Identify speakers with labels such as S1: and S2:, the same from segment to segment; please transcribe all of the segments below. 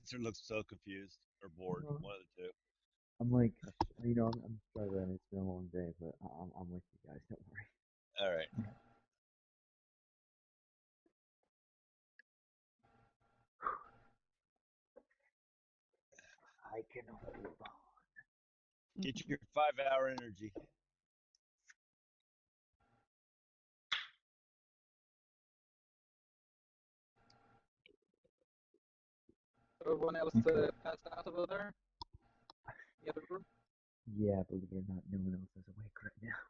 S1: Spencer looks so confused or bored.
S2: No,
S1: One of the two.
S2: I'm like, I'm struggling. It's been a long day, but I'm with you guys. Don't worry.
S1: All right.
S2: I can hold on.
S1: Get your 5 hour energy.
S3: Everyone else
S4: Okay.
S3: passed out over there? The other room?
S2: Yeah, believe it or not, no one else is awake right now.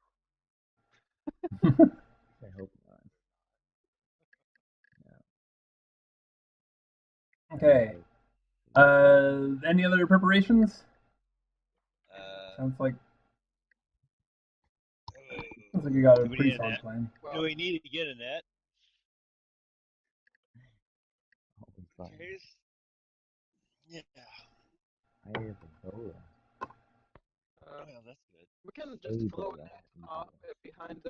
S2: I hope not.
S4: Okay. Any other preparations? Sounds like you got a
S1: do we
S4: pretty
S1: need a
S4: solid
S1: net?
S4: plan.
S1: Do we need to get a net?
S2: I'll be fine.
S1: Yeah.
S2: I have a boa.
S1: Well, that's good.
S3: We can
S2: A
S3: just throw
S2: boa.
S3: it behind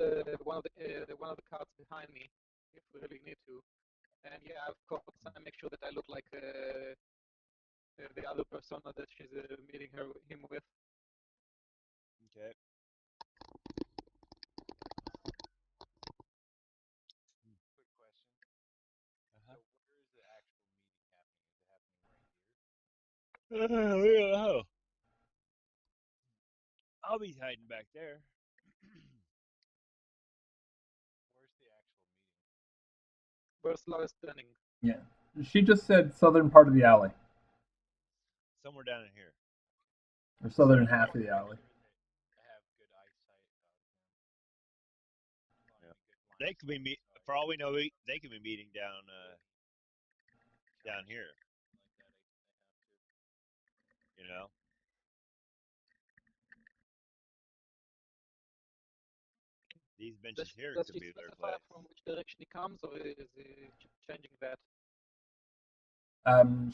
S3: one of the carts behind me if we really need to. And yeah, of course, I make sure that I look like the other persona that she's meeting him with.
S1: Okay.
S5: Quick question.
S1: Uh-huh.
S5: So where is the actual meeting happening? Is it happening right here?
S1: Oh, I'll be hiding back there.
S5: Where's the actual meeting?
S3: Where's Lois standing?
S4: Yeah. She just said southern part of the alley.
S1: Somewhere down in here.
S4: Or southern half of the alley.
S5: I have good eyesight.
S1: Yeah. They could be for all we know. They could be meeting down here. You know. These benches here
S3: Does
S1: could
S3: she
S1: be their
S3: specify
S1: place.
S3: from which direction he comes, or is he changing that?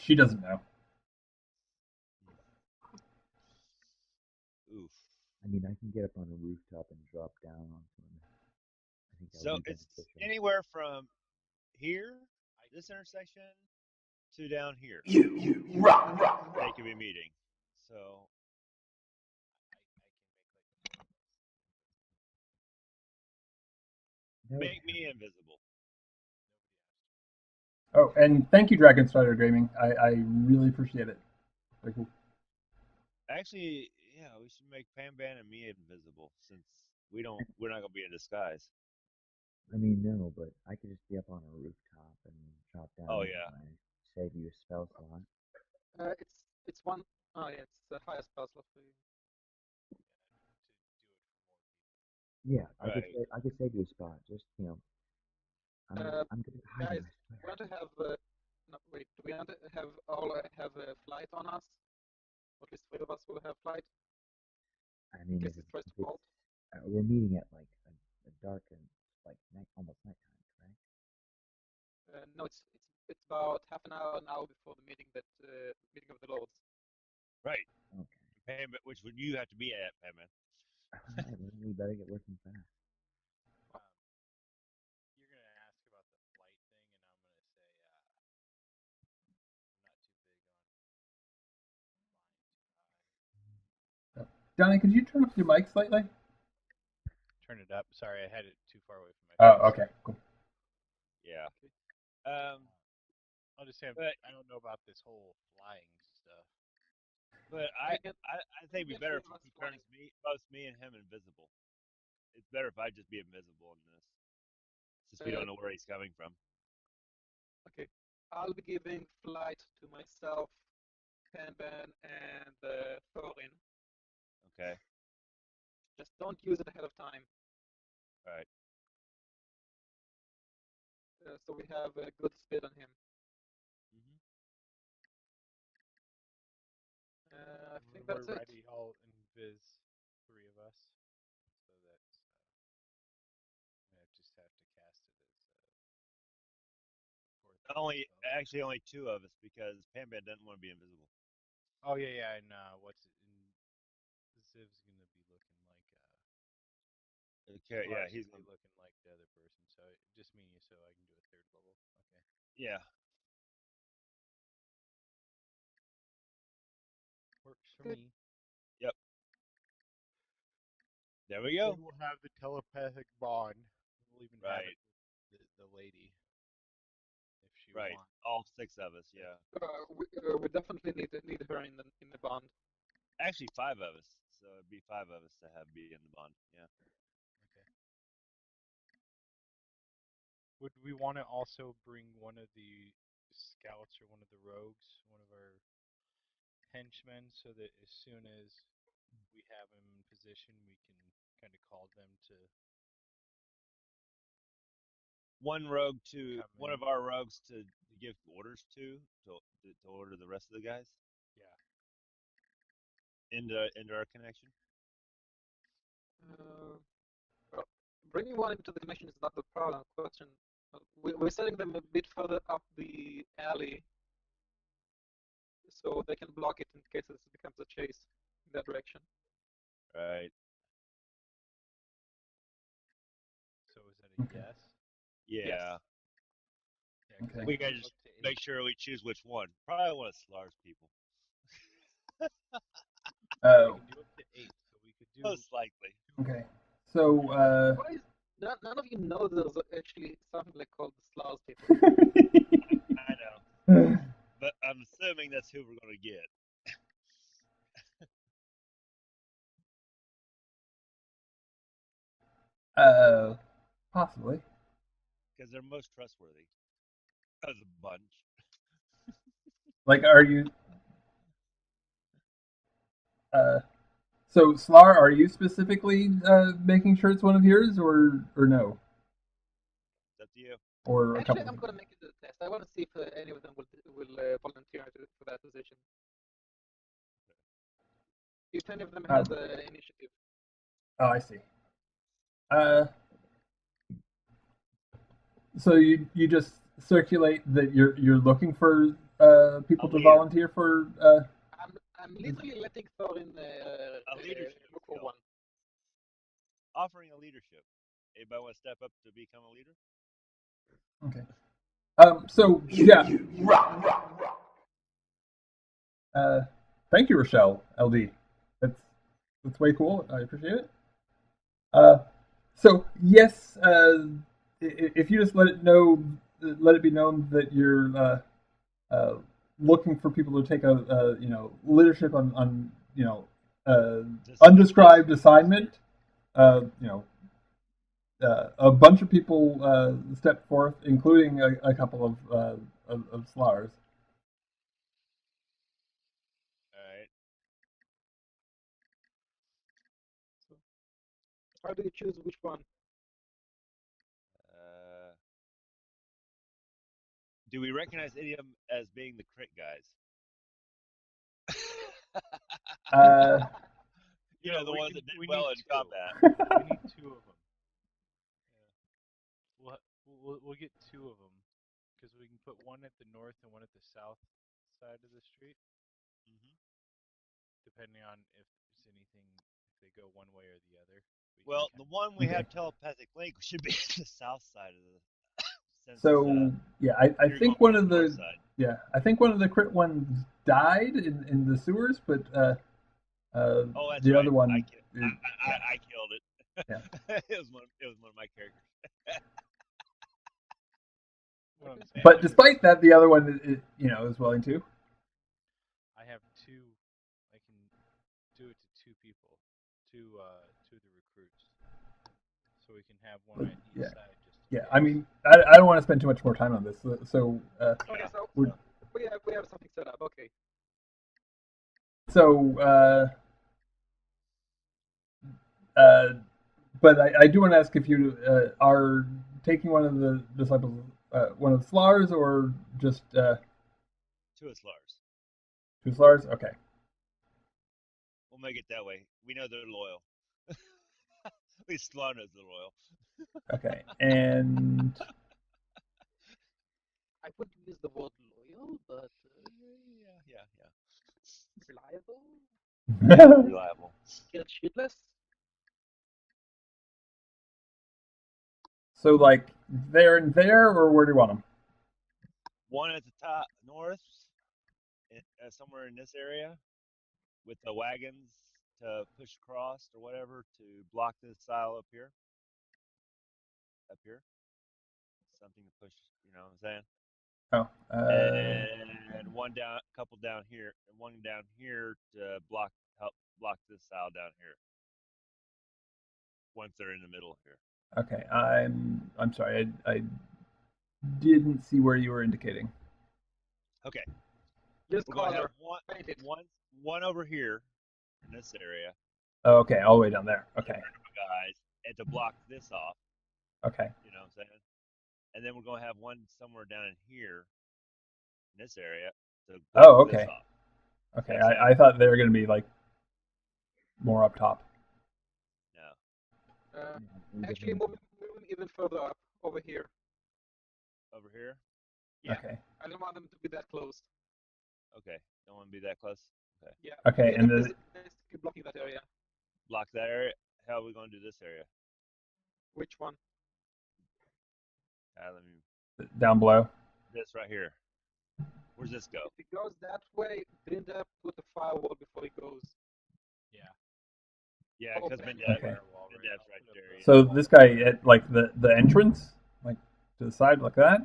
S4: She doesn't know.
S1: Oof.
S2: I mean, I can get up on a rooftop and drop down onto him. I think that
S1: So
S2: would be
S1: it's
S2: beneficial.
S1: anywhere from here, this intersection, to down here. They could be meeting. So make me invisible.
S4: Oh, and thank you, Dragon Strider Gaming. I really appreciate it. Very cool.
S1: Actually, yeah, we should make Panban and me invisible since we're not gonna be in disguise.
S2: I mean, no, but I could just be up on a rooftop and drop down.
S1: Oh yeah.
S2: And save you a spell slot.
S3: It's one. Oh yeah, it's the highest spell slot for you.
S2: Yeah,
S1: Right.
S2: I could save you a spot. Just I'm good at hiding.
S3: Guys, we want to have no, wait. Do we want to have all have a flight on us? At least three of us will have flight.
S2: I mean,
S3: Guess it's first
S2: if
S3: fault.
S2: we're meeting at like a dark and like almost nighttime, correct?
S3: No, it's about half an hour before the meeting meeting of the lords.
S1: Right.
S2: Okay.
S1: Panban, which would you have to be at, Panban?
S2: All right, well, we better get working fast.
S5: You're gonna ask about the flight thing, and I'm gonna say I'm not too big on flying too high.
S4: Johnny, could you turn up your mic slightly?
S5: Turn it up. Sorry, I had it too far away from my
S4: Oh,
S5: face.
S4: okay, cool.
S1: Yeah.
S5: I'll just say I don't know about this whole flying stuff.
S1: But I think it'd be better if he turns both me and him invisible. It's better if I just be invisible in this, since we don't know where he's coming from.
S3: Okay, I'll be giving flight to myself, Panban, and Thorin.
S1: Okay.
S3: Just don't use it ahead of time.
S1: All right.
S3: So we have a good speed on him.
S1: Mm-hmm.
S3: I think that's
S5: We're
S3: it.
S5: ready, all invis, three of us, so that I just have to cast it as
S1: Only two of us because Panban doesn't want to be invisible.
S5: Oh yeah, and what's it? Ziv's gonna be looking like.
S1: Okay, yeah, he's
S5: gonna be looking like the other person. So just me, so I can do a third level. Okay.
S1: Yeah.
S5: Works for me.
S1: Yep. There we go.
S5: Then we'll have the telepathic bond. We'll even have
S1: Right.
S5: it the lady if she
S1: Right.
S5: wants.
S1: All 6 of us. Yeah.
S3: We definitely need her in the bond.
S1: Actually, 5 of us. So it'd be 5 of us to have be in the bond. Yeah.
S5: Okay. Would we want to also bring one of the scouts or one of the rogues, one of our henchmen, so that as soon as we have him in position, we can kind of call them to
S1: One of our rogues to give orders to order the rest of the guys
S5: Yeah.
S1: into our connection.
S3: Well, bringing one into the connection is not the problem. Question: we're setting them a bit further up the alley, so they can block it in case it becomes a chase in that direction.
S1: Right.
S5: So is that a
S4: Okay.
S5: yes?
S1: Yeah.
S3: Yes.
S5: Yeah, because
S4: Okay.
S1: We gotta just make sure we choose which one. Probably one of Slar's people.
S5: We
S4: Oh,
S5: can do up to 8, so we could do.
S1: Most likely.
S4: okay. So,
S3: Why is none of you know there's actually something like called the Slough people?
S1: I know. But I'm assuming that's who we're gonna get.
S4: possibly.
S1: Because they're most trustworthy. As a bunch.
S4: Like, are you? Uh, so Slar, are you specifically making sure it's one of yours, or no,
S1: It's up to you.
S4: or a
S3: Actually,
S4: couple?
S3: I'm gonna make it a test. I want to see if any of them will volunteer for that position. If any of them has initiative.
S4: Oh, I see. Uh, so you just circulate that you're looking for people
S1: A
S4: to
S1: leader.
S4: volunteer for.
S3: I'm literally letting Thorin
S1: A leadership
S3: look for
S1: skill.
S3: one.
S1: Offering a leadership. Anybody want to step up to become a leader?
S4: Okay. So yeah. Thank you, Rochelle. LD. That's way cool. I appreciate it. So yes, if you just let it be known that you're looking for people to take a leadership on undescribed assignment. You know, a bunch of people stepped forth, including a couple of Slars.
S1: Alright.
S3: So, how do you choose which one?
S1: Do we recognize any of them as being the crit guys? You know, the
S5: we
S1: ones
S5: can,
S1: that did
S5: we
S1: well
S5: need
S1: in
S5: 2.
S1: combat.
S5: We need 2 of them. Yeah. We'll get 2 of them because we can put one at the north and one at the south side of the street, depending on if there's anything, if they go one way or the other.
S1: Well, the one we
S4: Okay.
S1: have telepathic link should be the south side of the. Since
S4: So yeah, I
S1: you're
S4: think
S1: going
S4: one of
S1: north
S4: the
S1: side.
S4: yeah, I think one of the crit ones died in the sewers, but
S1: Oh, that's
S4: the
S1: right.
S4: other one,
S1: I
S4: yeah.
S1: killed it.
S4: Yeah.
S1: It was one of my characters.
S5: What I'm saying
S4: But
S5: is,
S4: despite that, the other one, is willing to.
S5: I have 2. I can do it to 2 people, 2 2 of the recruits, so we can have one on each
S4: Yeah.
S5: side. Just in
S4: Yeah,
S5: case.
S4: I mean, I don't want to spend too much more time on this. So,
S3: Okay, so
S4: we're,
S3: we have something set up. Okay.
S4: so but I do want to ask if you are taking one of the disciples, one of the Slars, or just
S1: 2 of Slars.
S4: 2 Slars? Okay.
S1: We'll make it that way. We know they're loyal. At least Slar knows they're loyal.
S4: Okay, and
S3: I wouldn't use the word loyal, but
S1: Yeah.
S3: reliable,
S1: Reliable.
S3: scared shitless.
S4: so like there and there, or where do you want them?
S1: One at the top north, somewhere in this area, with the wagons to push across or whatever to block this aisle up here. Up here, something to push. You know what I'm saying?
S4: Oh,
S1: And one down, couple down here, and one down here to help block this aisle down here. Once they're in the middle here.
S4: okay. I'm sorry. I didn't see where you were indicating.
S1: Okay,
S3: Just
S1: we're gonna have
S3: color. Paint it.
S1: one over here in this area,
S4: Oh, okay, all the way down there. Okay,
S1: guys, and to block this off.
S4: okay.
S1: You know what I'm saying? And then we're gonna have one somewhere down in here in this area to block
S4: Oh,
S1: this
S4: okay.
S1: off.
S4: Okay,
S1: You know what I'm
S4: I
S1: saying?
S4: thought they were going to be like more up top.
S1: No,
S3: Actually, moving even further up over here.
S1: over here.
S3: Yeah.
S4: Okay.
S3: I don't want them to be that close.
S1: Okay, don't want to be that close. Okay,
S3: Yeah.
S4: Okay,
S3: Yeah,
S4: and
S3: they're
S4: then
S3: basically blocking that area.
S1: block that area. How are we gonna do this area?
S3: Which one?
S1: Let me.
S4: down below.
S1: This right here. Where's this go?
S3: If it goes that way, Binda put a firewall before it goes.
S5: Yeah.
S1: Yeah, because
S3: Okay.
S4: Okay.
S1: Bindev's right there. Yeah.
S4: So this guy at like the entrance, like to the side, like that.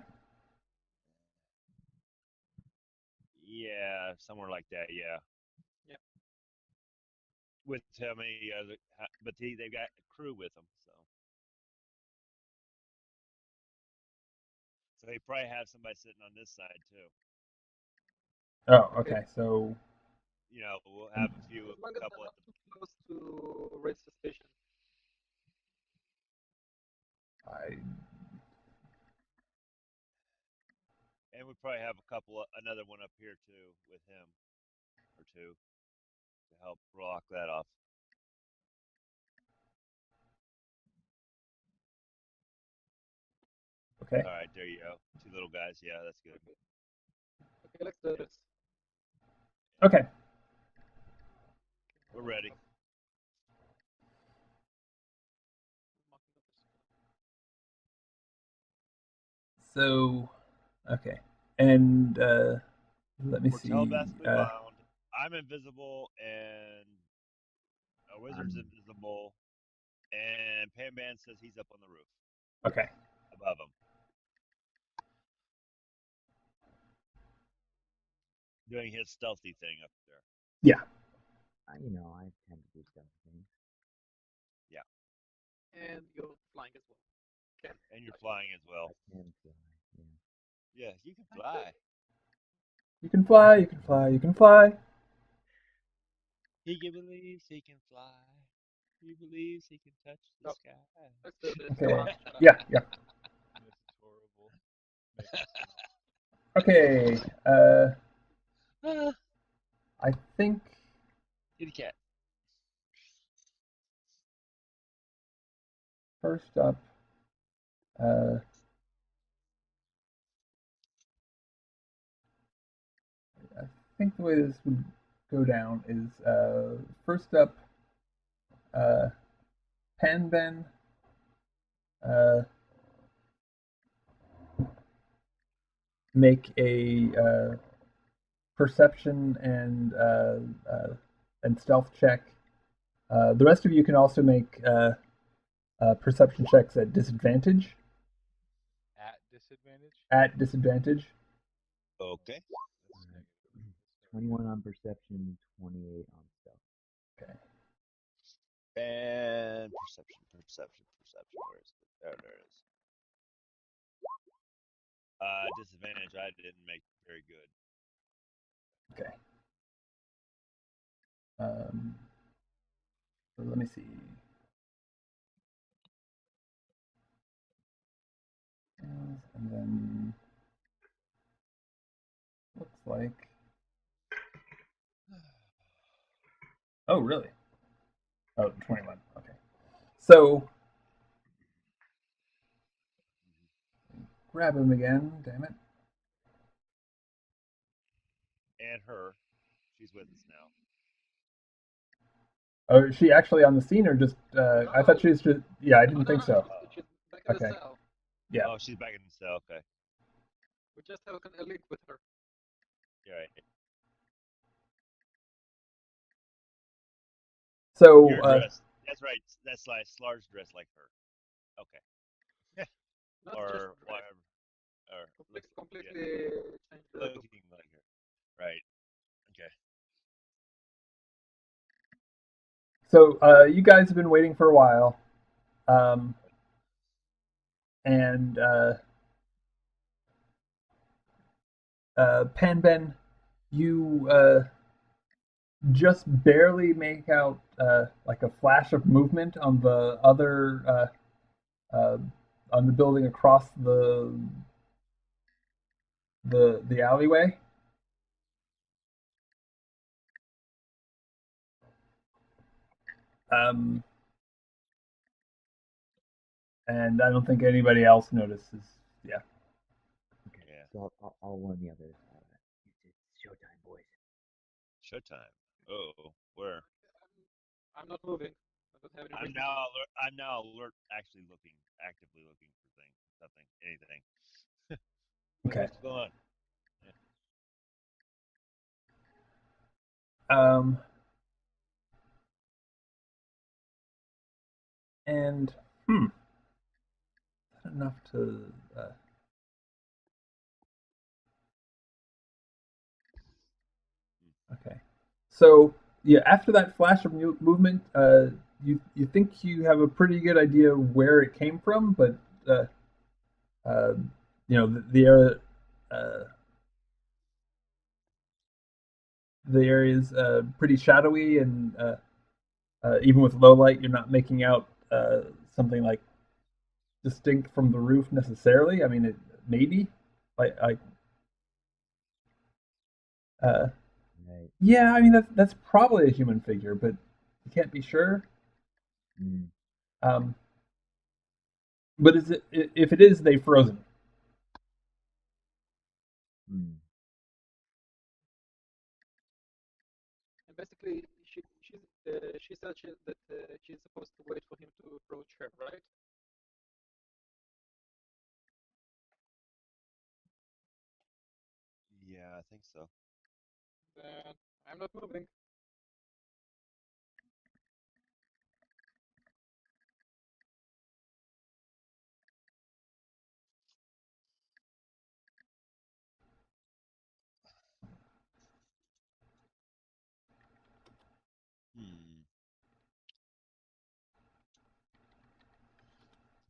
S1: Yeah, somewhere like that. Yeah.
S3: Yeah.
S1: With how many other? But they've got a crew with them, so. So they probably have somebody sitting on this side too.
S4: Oh, okay. So
S1: You know, we'll have a few,
S3: As long
S1: a
S3: as
S1: couple
S3: they're
S1: at
S3: not
S1: the,
S3: too close to raise suspicion.
S4: I
S1: and we probably have another one up here too with him, or two, to help block that off.
S4: okay.
S1: All right, there you go. Two little guys. Yeah, that's good.
S3: Okay, let's do this.
S4: Okay.
S1: We're ready.
S4: So okay, and let me
S1: We're
S4: see.
S1: telepathically bound. I'm invisible, and our wizard's invisible, and Panban says he's up on the roof
S4: Okay.
S1: above him, doing his stealthy thing up there.
S4: Yeah.
S2: You know, I tend to do stuff things.
S1: Yeah,
S3: And you're flying as well. Okay.
S1: and you're flying as
S2: I
S1: well.
S2: can fly. Yeah.
S1: Yeah, you can fly.
S4: You can fly. You can fly. You can fly.
S1: He believes he can fly. He believes he can touch the
S3: Stop.
S1: sky.
S3: Let's do this.
S4: Okay.
S3: Come on. Shut up.
S4: Yeah. Yeah.
S5: This is horrible. Make me smell.
S4: Okay. I think
S1: Kitty cat.
S4: first up, I think the way this would go down is first up, Panben, uh, make a perception and stealth check. The rest of you can also make perception checks at disadvantage.
S5: At disadvantage?
S4: At disadvantage.
S1: Okay.
S5: That's negative.
S2: 21 on perception, 28 on stealth.
S4: Okay.
S1: And perception. Where is it? Oh, there it is. Disadvantage. I didn't make very good.
S4: Okay. So let me see. And then looks like. Oh, really? Oh, 21. Okay. So grab him again. Damn it.
S1: And her. She's with us now.
S4: Oh, is she actually on the scene or just? I thought she was just. Yeah, I didn't think so.
S3: She's back in the
S4: Okay.
S3: cell.
S4: Yeah.
S1: Oh, she's back in the cell. Okay.
S3: We just have a link with her.
S1: You're right.
S4: So
S1: You're dressed. That's right. That's like Slar's dressed like her. Okay.
S3: Not just
S1: Or
S3: dress,
S1: whatever. Or yeah,
S3: completely change the look.
S1: looking like her. Right. Okay.
S4: you guys have been waiting for a while, um, and Panben, you just barely make out like a flash of movement on the other on the building across the alleyway. Um, and I don't think anybody else notices. Yeah.
S2: Okay,
S1: Yeah.
S2: so I'll warn the others. It's showtime, boys.
S1: Showtime. Oh, where?
S3: I'm not moving. I don't have any
S1: I'm
S3: reason
S1: now
S3: to.
S1: alert. I'm now alert. Actually looking, actively looking for things, something, anything.
S4: Okay.
S1: What's going on? Yeah.
S4: Um, and enough to. Okay. So yeah, after that flash of movement, you think you have a pretty good idea where it came from, but uh, uh, the area uh, the area is pretty shadowy, and even with low light, you're not making out something like distinct from the roof necessarily. I mean, it maybe like uh,
S2: Right.
S4: yeah. I mean, that's probably a human figure, but you can't be sure.
S2: Mm,
S4: Um, but is it if it is, they've frozen.
S2: mm,
S3: And basically, she said that she's supposed to wait for him to approach her, right?
S1: Yeah, I think so.
S3: Then I'm not moving.
S1: Hmm.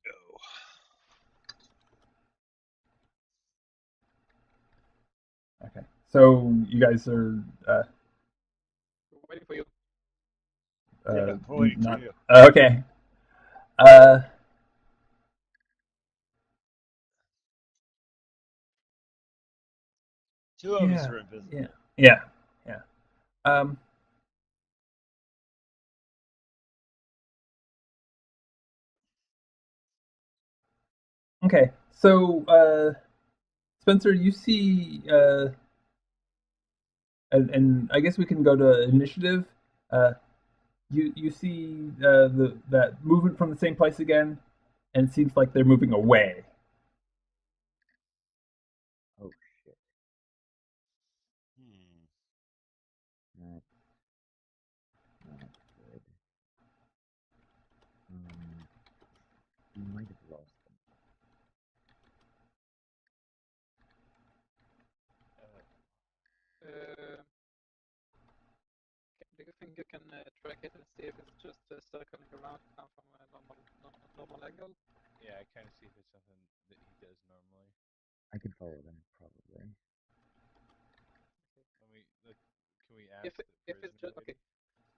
S1: Go.
S4: Okay. So you guys are
S3: We're waiting for you.
S1: Yeah, I'm waiting for
S4: not
S1: you.
S4: okay. Uh,
S1: Two of us
S4: yeah,
S1: are
S4: yeah,
S1: invisible.
S4: yeah, yeah. Um, okay. So Spencer, you see, and I guess we can go to initiative. Uh, you see the that movement from the same place again, and it seems like they're moving away.
S2: oh shit.
S1: Hmm.
S2: Not not good. Um, we might have lost them.
S1: Uh,
S3: Uh, do you think you can track it and see if it's just circling around to come from a normal angle?
S5: Yeah, I kind of see if it's something that he does normally.
S2: I can follow them probably.
S5: Let me look. Can we
S3: If
S5: ask the
S3: if it's
S5: prisoner
S3: just okay,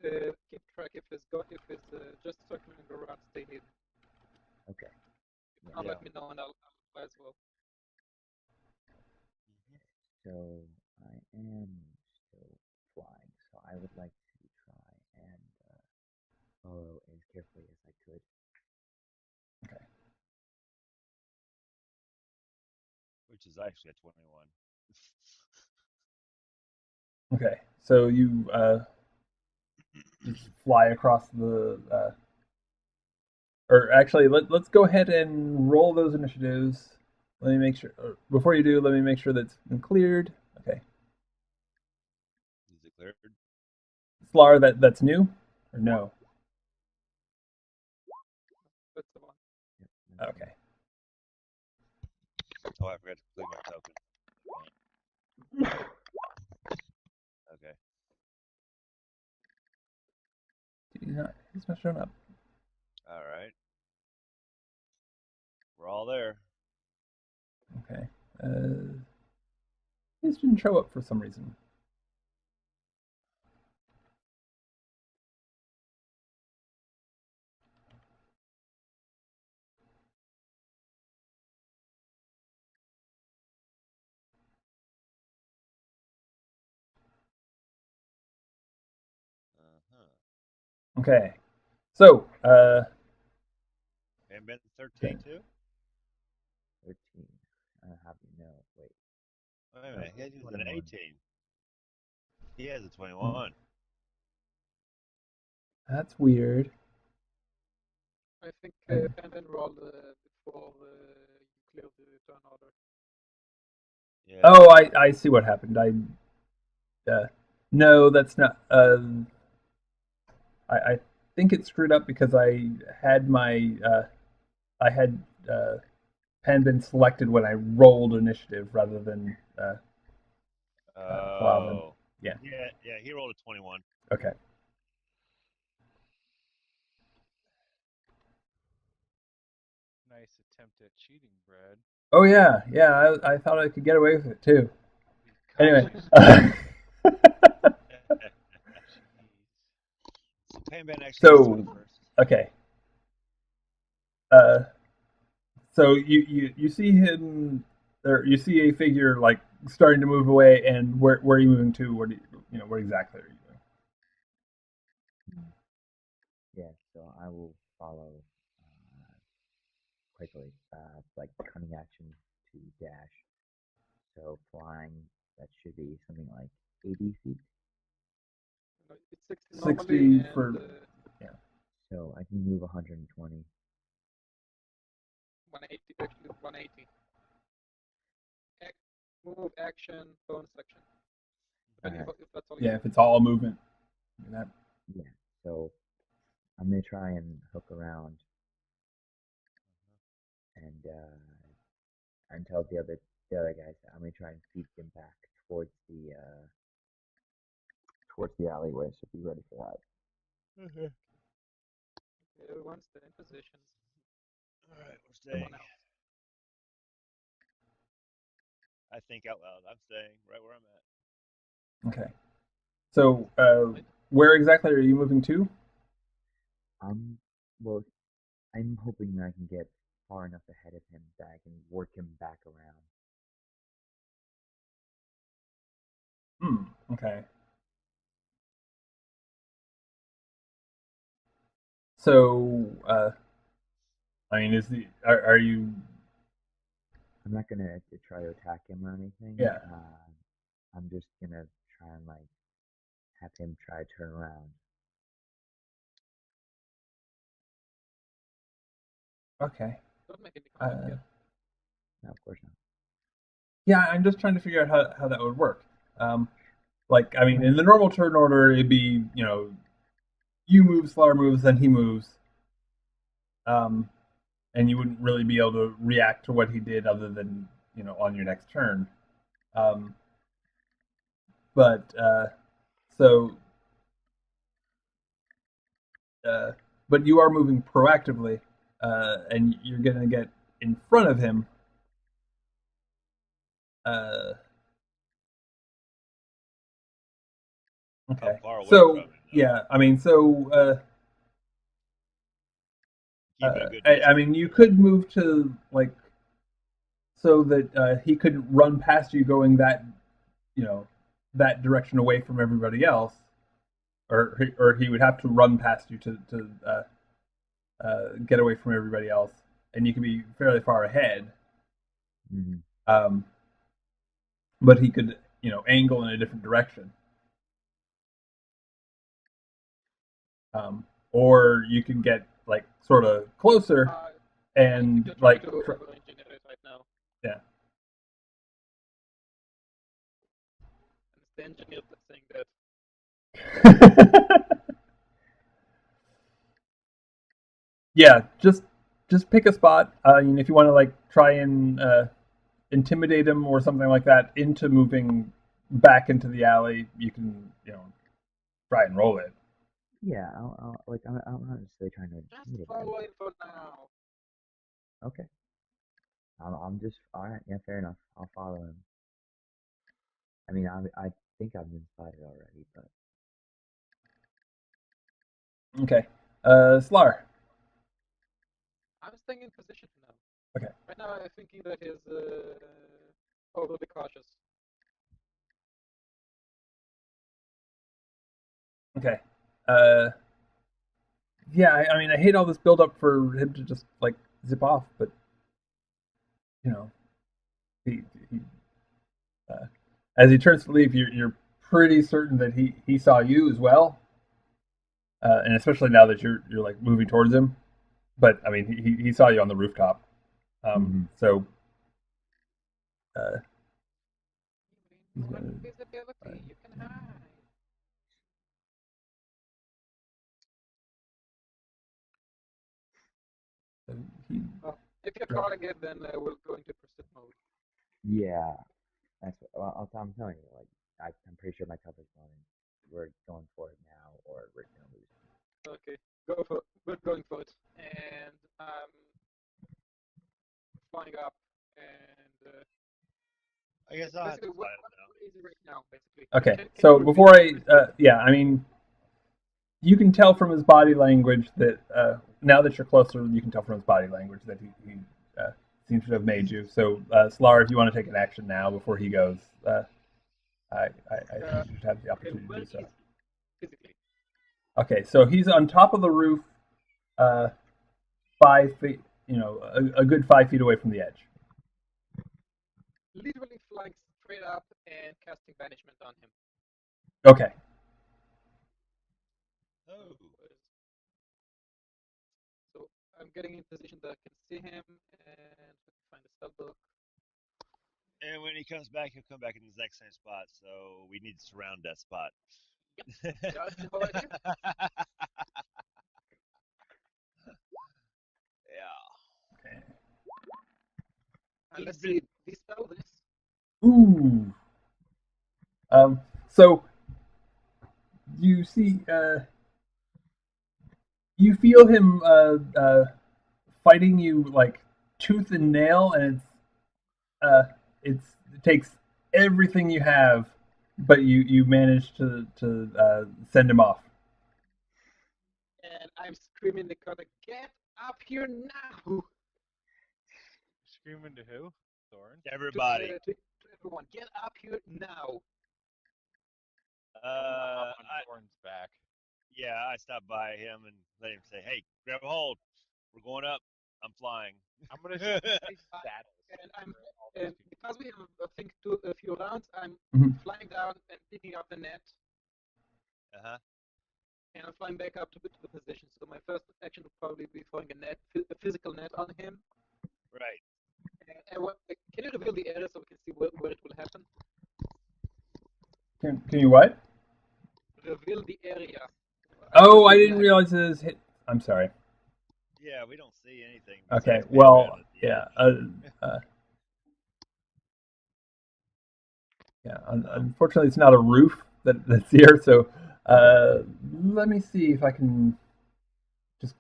S5: lady?
S3: keep track. If it's just circling around, stay hidden.
S2: Okay.
S3: If
S2: Yeah.
S3: not,
S1: yeah.
S3: let me know and I'll fly as well.
S1: Hmm.
S2: So I am still flying. So I would like to try and follow as carefully as I could.
S4: Okay.
S1: Which is actually a 21.
S4: Okay. So you just fly across the or actually let's go ahead and roll those initiatives. Let me make sure before you do, let me make sure that's been cleared. Okay.
S1: Is it cleared?
S4: Slar, that's new or no? Okay.
S1: Oh, I forgot to complete my token. Okay.
S4: He's not showing up.
S1: All right. We're all there.
S4: Okay. He just didn't show up for some reason. Okay. So,
S1: And Ben 13 too?
S2: 13. How do you know? Wait.
S1: Wait a minute. He has an
S2: 21.
S1: 18. He has a 21.
S4: that's weird.
S3: I think
S4: I-
S3: Ben rolled before you cleared the turn order.
S1: Yeah.
S4: Oh, I see what happened. No, that's not. I think it screwed up because I had my I had pen been selected when I rolled initiative rather than Flavin.
S1: Oh.
S4: Yeah.
S1: Yeah, he rolled a 21.
S4: Okay.
S5: Nice attempt at cheating, Brad.
S4: Oh yeah, yeah. I thought I could get away with it too.
S5: We
S4: Anyway.
S5: caught you. Jeez.
S1: So Pan Ben actually gets to
S4: So
S1: go first.
S4: okay. So you see him, or you see a figure like starting to move away, and where are you moving to? Where do where exactly are you going?
S2: Yeah, so I will follow quickly. Like cunning action to dash. So flying, that should be something like 80 feet.
S3: No, it's 60 normally,
S4: 60
S3: and
S4: for yeah.
S2: So I can move 120.
S3: 180, actually 180. Move, action, bonus action. Depending
S2: Alright.
S3: if that's all
S4: Yeah,
S3: you
S4: if it's all movement. That,
S2: Yeah, so I'm gonna try and hook around and tell the other guys that I'm gonna try and feed them back towards the alleyway. So be ready for that.
S3: do. Everyone's in position.
S1: All right, we're
S3: Someone
S1: staying.
S3: else.
S1: I think out loud. I'm staying right where I'm at.
S4: okay. So where exactly are you moving to?
S2: Well, I'm hoping I can get far enough ahead of him that I can work him back around.
S4: Okay. So I mean, are you?
S2: I'm not gonna try to attack him or anything.
S4: Yeah.
S2: I'm just gonna try and like have him try to turn around.
S4: Okay.
S3: Don't make any contact yet.
S2: No, of course not.
S4: Yeah, I'm just trying to figure out how that would work. Like, I mean, in the normal turn order, it'd be, you move, Slar moves, then he moves. And you wouldn't really be able to react to what he did other than, on your next turn. But, so, but you are moving proactively, and you're going to get in front of him. Okay.
S1: How far away
S4: So,
S1: from him?
S4: yeah, I mean, so,
S1: Keeping a good distance.
S4: I mean, you could move to like so that he could run past you, going that that direction away from everybody else, or he would have to run past you to get away from everybody else, and you could be fairly far ahead.
S2: Mm-hmm.
S4: But he could angle in a different direction. Or you can get like sort of closer and
S3: just
S4: like
S3: trying to engineer it right now.
S4: yeah.
S3: And it's the engineer that's saying that.
S4: Yeah, just just pick a spot. If you want to like try and intimidate him or something like that into moving back into the alley, you can try and roll it.
S2: Yeah, I'm not necessarily trying to
S3: Just
S2: intimidate
S3: follow
S2: him.
S3: him for now.
S2: Okay. I'm just all right. Yeah, fair enough. I'll follow him. I mean, I think I've been spotted already, but
S4: Okay. Slar.
S3: I'm staying in position for now.
S4: Okay.
S3: Right now, I'm thinking that he's overly cautious.
S4: Okay. Yeah, I mean, I hate all this buildup for him to just like zip off, but you know, he as he turns to leave, you're pretty certain that he saw you as well, and especially now that you're like moving towards him. But I mean, he saw you on the rooftop, so he's gonna.
S3: Invisibility, you can hide.
S4: So he,
S3: Well, if you're calling it, then we'll go into pursuit mode.
S2: yeah, that's I'm telling you, like I'm pretty sure my cover's going. We're going for it now, or we're gonna lose.
S3: Okay, we're going for it, and flying up, and
S1: I guess I'll have
S3: basically,
S1: to
S3: what
S1: fly up now.
S3: is it right now? Basically,
S4: okay,
S3: can
S4: so
S3: you
S4: before I,
S3: repeat it?
S4: yeah, I mean, you can tell from his body language that now that you're closer, you can tell from his body language that he seems to have made you. So, Slar, if you want to take an action now before he goes, I think you should have the opportunity to
S3: Where
S4: do
S3: is
S4: so.
S3: he physically?
S4: Okay, so he's on top of the roof, uh, 5 feet, a good 5 feet away from the edge.
S3: Literally flying straight up and casting banishment on him.
S4: Okay.
S1: Oh.
S3: So I'm getting in position that I can see him, and find the spell book.
S1: And when he comes back, he'll come back in the exact same spot. So we need to surround that spot.
S3: Yep, that's the whole idea.
S1: Yeah.
S4: Okay.
S3: And let's see, dispel this.
S4: Ooh. So you see, you feel him fighting you like tooth and nail, and it takes everything you have, but you manage to send him off.
S3: And I'm screaming the color, get up here now!
S5: Screaming to who? Thorn?
S1: Everybody.
S3: To everyone, get up here now!
S5: On
S1: I
S5: Thorn's back.
S1: yeah, I stopped by him and let him say, "Hey, grab a hold. We're going up. I'm flying."
S5: I'm gonna say saddles.
S3: And because we have, I think, a few rounds, I'm flying down and picking up the net,
S1: Uh-huh.
S3: and I'm flying back up to the position. So my first action would probably be throwing a physical net on him.
S1: Right.
S3: And can you reveal the area so we can see where it will happen?
S4: Can you what?
S3: Reveal the area.
S4: Oh, I didn't realize it was hit. I'm sorry.
S1: Yeah, we don't see anything.
S4: Okay,
S1: Besides being
S4: well,
S1: around at the
S4: yeah,
S1: edge.
S4: yeah. Unfortunately, it's not a roof that's here, so let me see if I can just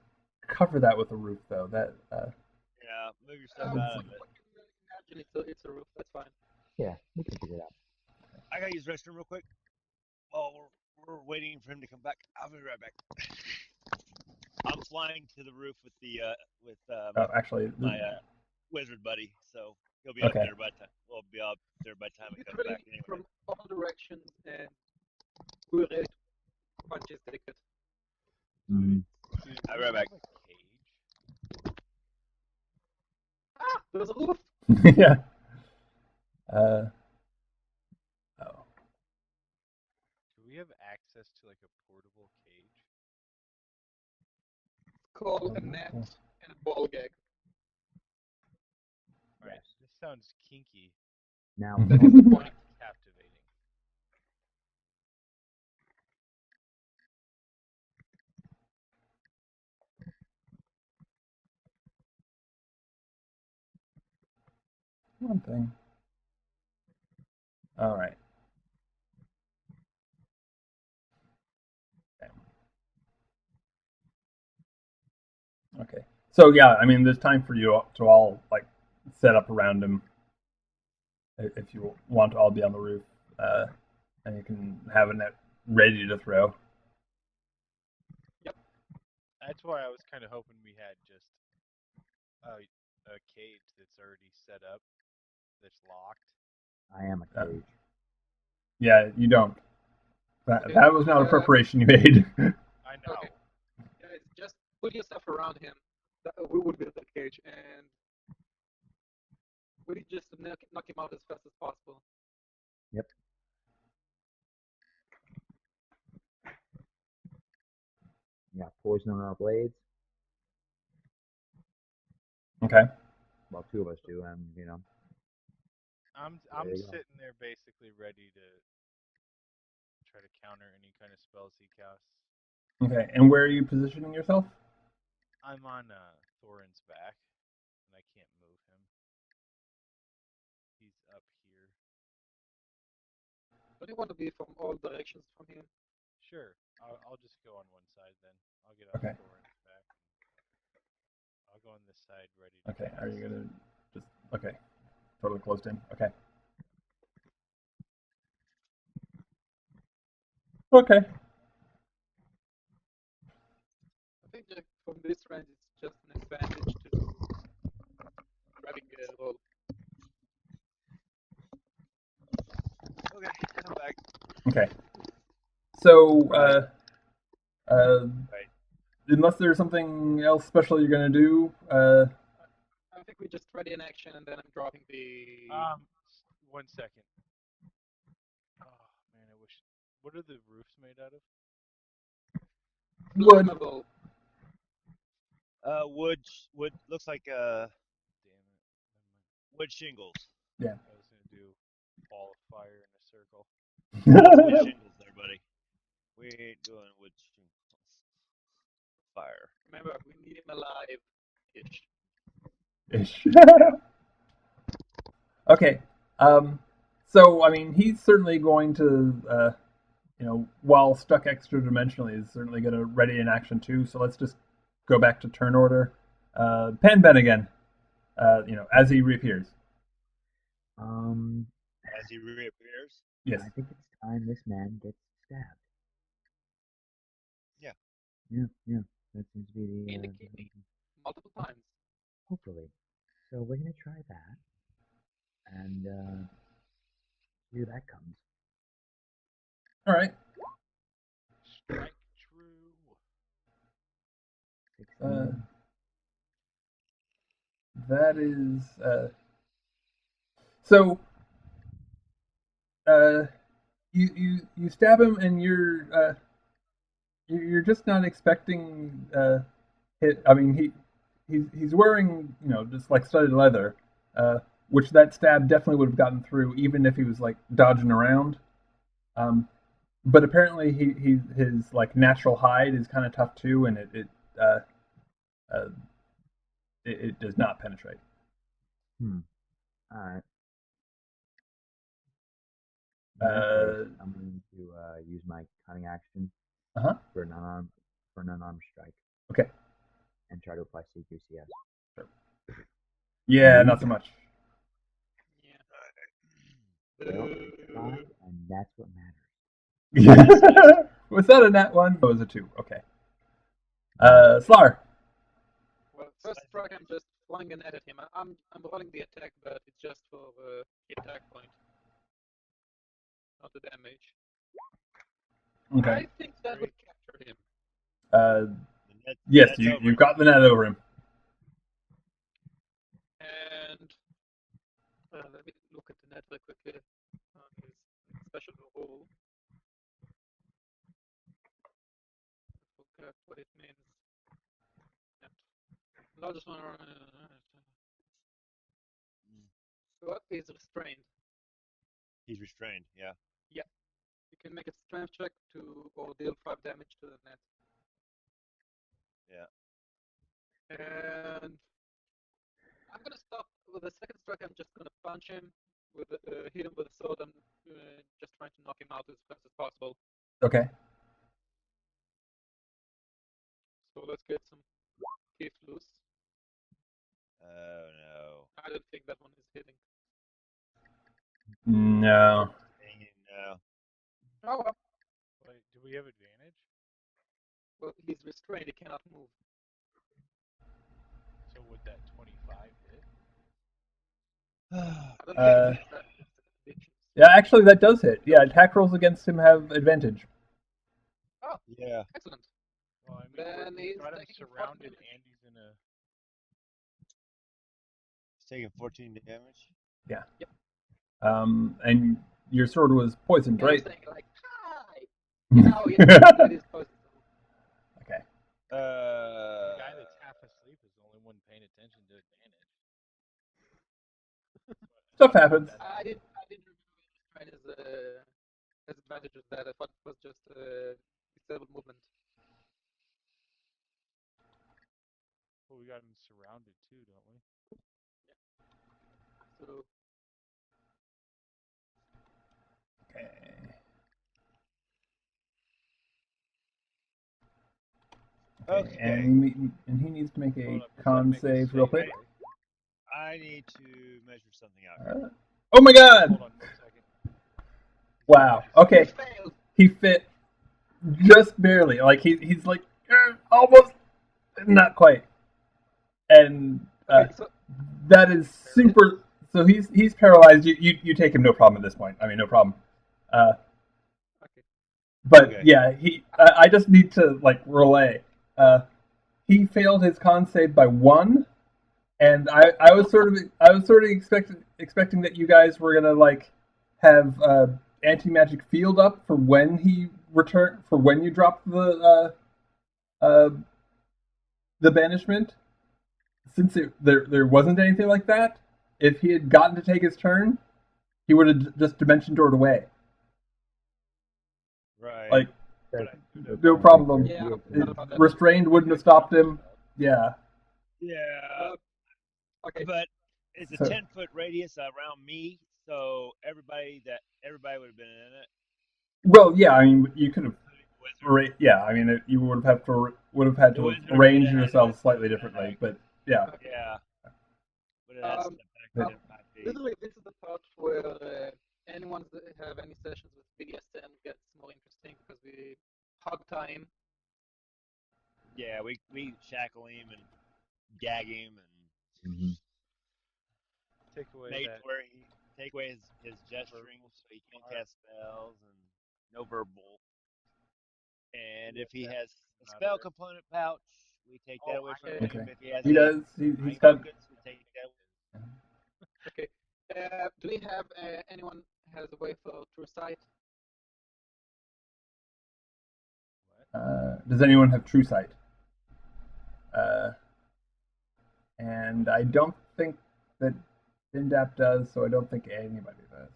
S4: cover that with a roof, though. That
S1: Yeah, move your stuff out of it.
S3: Imagine it's a roof. That's fine.
S2: Yeah, we can figure it out.
S1: I gotta use the restroom real quick. Oh, we're waiting for him to come back. I'll be right back. I'm flying to the roof with the
S4: actually,
S1: my wizard buddy, so he'll be up
S4: okay.
S1: there by the time. We'll be up there by the time he comes
S3: Literally
S1: back anyway.
S3: from all directions, and we're ready to punch his ticket.
S1: I'll be right back.
S5: Cage?
S3: Ah, there's a roof.
S4: Yeah. Oh.
S5: Do we have access to like a portable cage?
S3: It's called a net and a ball gag.
S5: Alright, this sounds kinky.
S2: Now,
S3: That is the point.
S5: Captivating.
S4: One thing. All right. Okay. So yeah, I mean, there's time for you to all like set up around him if you want to all be on the roof, and you can have a net ready to throw.
S3: Yep.
S5: That's why I was kind of hoping we had just a cage that's already set up, that's locked.
S2: I am a cage.
S4: Yeah, you don't.
S3: Okay.
S4: That was not a preparation you made.
S5: I know.
S3: Okay. Guys, just put yourself around him. We will build the cage, and we just knock him out as fast as possible.
S2: Yep. We got poison on our blades.
S4: Okay.
S2: Well, two of us do, and you know.
S5: I'm
S2: There you go.
S5: sitting there basically ready to try to counter any kind of spells he casts.
S4: Okay. And where are you positioning yourself?
S5: I'm on Thorin's back, and I can't move him. He's up here.
S3: Don't you want to be from all directions from him?
S5: Sure, I'll just go on one side then. I'll get on
S4: Okay.
S5: Thorin's back. I'll go on this side ready to
S4: Okay.
S5: cast.
S4: Are you gonna just okay? Totally closed in. Okay. Okay.
S3: I think that from this range, it's just an advantage to grabbing a roll.
S1: Okay, I'm back.
S4: Okay. So,
S1: Right.
S4: unless there's something else special you're gonna do,
S3: I think we just ready in action, and then I'm dropping the.
S5: 1 second. Oh man, I wish. What are the roofs made out of?
S4: wood.
S3: Flammable.
S1: Wood looks like
S5: Damn it. Never mind.
S1: wood shingles.
S4: Yeah.
S5: I was gonna do ball of fire in a circle.
S1: Wood shingles there, buddy. We ain't doing wood shingles. Fire.
S3: Remember, we need him alive-ish.
S4: Ish. Okay. So I mean, he's certainly going to, while stuck extra dimensionally, is certainly going to ready in action too. So let's just go back to turn order. Pan Ben again. As he reappears.
S1: As he reappears.
S4: Yes.
S2: I think it's time this man gets stabbed.
S1: Yeah.
S2: Yeah. That seems to be the.
S3: In the kidney. Multiple times.
S2: Hopefully. So we're gonna try that, and here that comes.
S4: All right.
S5: Strike true.
S2: 16.
S4: That is. So. You stab him and you're just not expecting hit. I mean he's wearing just like studded leather, which that stab definitely would have gotten through even if he was like dodging around. But apparently his like natural hide is kind of tough too, and uh, uh, it does not penetrate.
S2: All right.
S4: Uh,
S2: In that case, I'm going to use my cunning action
S4: Uh-huh.
S2: for an unarmed strike.
S4: Okay.
S2: And try to apply CQCS.
S4: Sure. Yeah, not so much.
S3: Yeah.
S2: Well, I tried, and that's what matters.
S4: Was that a nat one? Oh, it was a 2. Okay. Slar.
S3: Well, first strike, I'm just flying a net at him. I'm rolling the attack, but it's just for the attack point, not the damage.
S4: Okay.
S3: I think that would capture him.
S4: Yes, you've got the net over him.
S3: And let me look at the net very quickly on his special roll. I forgot what it means. Largest one. What is restrained?
S1: He's restrained. Yeah.
S3: Yeah. You can make a strength check or deal 5 damage to the net.
S1: Yeah.
S3: And I'm gonna stop for the second strike, I'm just gonna punch him with hit him with a sword. I'm just trying to knock him out as fast as possible.
S4: Okay.
S3: So let's get some teeth loose.
S1: Oh no.
S3: I don't think that one is hitting.
S4: No.
S1: Dang it, no.
S3: Oh well.
S5: Wait, do we have advantage?
S3: Well, he's restrained. He cannot move.
S5: So would that 25 hit?
S3: I don't
S4: Uh,
S3: think that's the conditions.
S4: Yeah, actually, that does hit. Yeah, attack rolls against him have advantage.
S3: Oh,
S1: Yeah.
S3: excellent.
S5: Well, I mean,
S3: Then
S5: we've
S3: he's
S5: got him
S3: taking 14
S5: surrounded
S3: damage.
S5: and he's in a.
S1: He's taking 14 damage.
S4: Yeah.
S3: Yep.
S4: And your sword was poisoned,
S3: And I'm
S4: right?
S3: saying like, hi. No, it is poisoned.
S4: Okay.
S5: The guy that's half asleep is the only one paying attention to advantage.
S4: Stuff happens.
S3: I didn't remember restraint as advantage of that. I thought it was just disabled movement.
S5: Well, we got him surrounded too, don't we?
S3: So
S4: Okay.
S1: Okay.
S4: And he needs to make a
S5: Hold up, he's gotta
S4: con
S5: make a
S4: save real
S5: save,
S4: quick.
S5: right?
S1: I need to measure something out here.
S4: Oh my god!
S5: Hold on 1 second.
S4: Wow.
S3: he
S4: Okay.
S3: failed.
S4: He fit just barely. Like he's like almost, not quite. And
S3: Okay, so
S4: that is super. So he's paralyzed. You take him, no problem at this point. I mean, no problem.
S3: okay.
S4: But
S1: Okay.
S4: yeah, I just need to like relay. He failed his con save by 1, and I was sort of expecting that you guys were gonna like have anti-magic field up for when he returned, for when you dropped the banishment. Since there wasn't anything like that, if he had gotten to take his turn, he would have just dimension doored away.
S1: Right.
S4: Like,
S5: But I could have.
S4: no problem.
S3: Yeah, I
S4: It-
S3: forgot about that.
S4: restrained wouldn't have stopped him. Yeah.
S1: Yeah.
S3: Okay.
S1: But it's a
S4: So-
S1: 10-foot radius around me, so everybody would have been in it.
S4: Well, yeah. I mean, you could have.
S1: Including the wizard.
S4: Yeah. I mean, you would have had to have arrange yourselves slightly differently. But yeah.
S1: Yeah. But it has to
S4: but-
S1: affect 5 feet.
S3: Literally, this is the part where anyone that have any sessions with BDSM gets more interesting because we hog time.
S1: Yeah, we shackle him and gag him and
S2: Mhm.
S5: Take away
S1: make
S5: that.
S1: where he take away his gesturing so he can't cast spells and no verbal. And if he has a spell component pouch, we take that away from him.
S4: Okay.
S1: If he has
S4: He
S1: any
S4: does. He's got.
S1: focus, we take that.
S3: Okay. Do we have anyone has a way for true sight?
S4: Does anyone have true sight? And I don't think that Dindap does, so I don't think anybody does.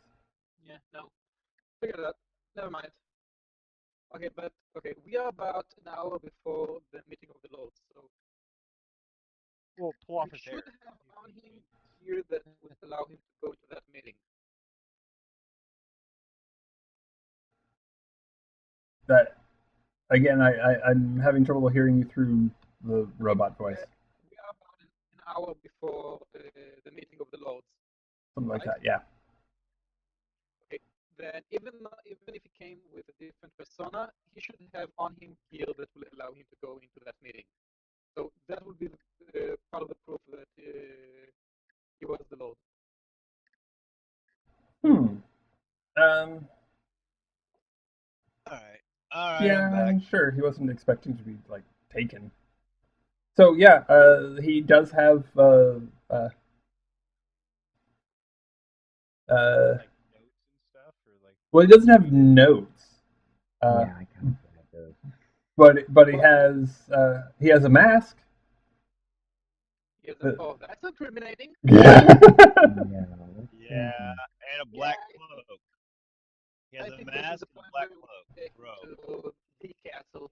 S3: Yeah, no. Figured it out. Never mind. Okay, but we are about an hour before the meeting of the Lords, so
S5: Well, pull off
S3: we
S5: his
S3: should
S5: hair.
S3: have on him gear that would allow him to go to that meeting.
S4: That again, I'm having trouble hearing you through the robot voice.
S3: We are about an hour before the meeting of the Lords.
S4: Something like
S3: Right.
S4: that. Yeah.
S3: Okay, then even if he came with a different persona, he should have on him gear that will allow him to go into that meeting. So that would be part of the proof that he was the Lord.
S4: Hmm.
S1: All right,
S4: Yeah,
S1: I'm back.
S4: sure. He wasn't expecting to be like taken. So yeah, he does have
S5: Like notes and stuff, or like.
S4: well, he doesn't have notes.
S2: Yeah, I kind of feel like those.
S4: But he has a mask.
S3: He has a, oh, that's incriminating.
S4: Yeah.
S2: Yeah.
S1: Yeah, and a black cloak. He has
S3: I
S1: a
S3: think this is
S1: mask
S3: the
S1: and a
S3: point
S1: black
S3: where we
S1: cloak.
S3: take
S1: Robe.
S3: to the castle.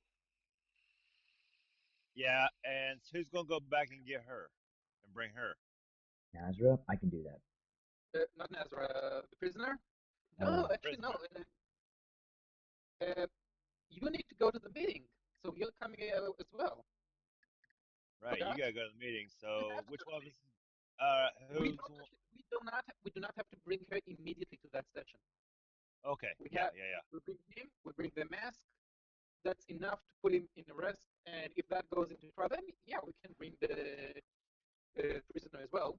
S1: Yeah, and who's gonna go back and get her and bring her?
S2: Nazra, I can do that.
S3: Not Nazra, the prisoner?
S2: No,
S3: No,
S2: no.
S3: actually, no. You need to go to the meeting, so you're coming as well.
S1: Right, you
S3: Forgot?
S1: gotta go to the meeting.
S3: You
S1: So
S3: have to
S1: which
S3: go to
S1: one
S3: the
S1: of us?
S3: meeting.
S1: Who's?
S3: We do not have to bring her immediately to that session.
S1: Okay,
S3: We
S1: yeah,
S3: have
S1: yeah, yeah.
S3: we bring him, we bring the mask. That's enough to put him in arrest, and if that goes into trial, then yeah, we can bring the prisoner as well.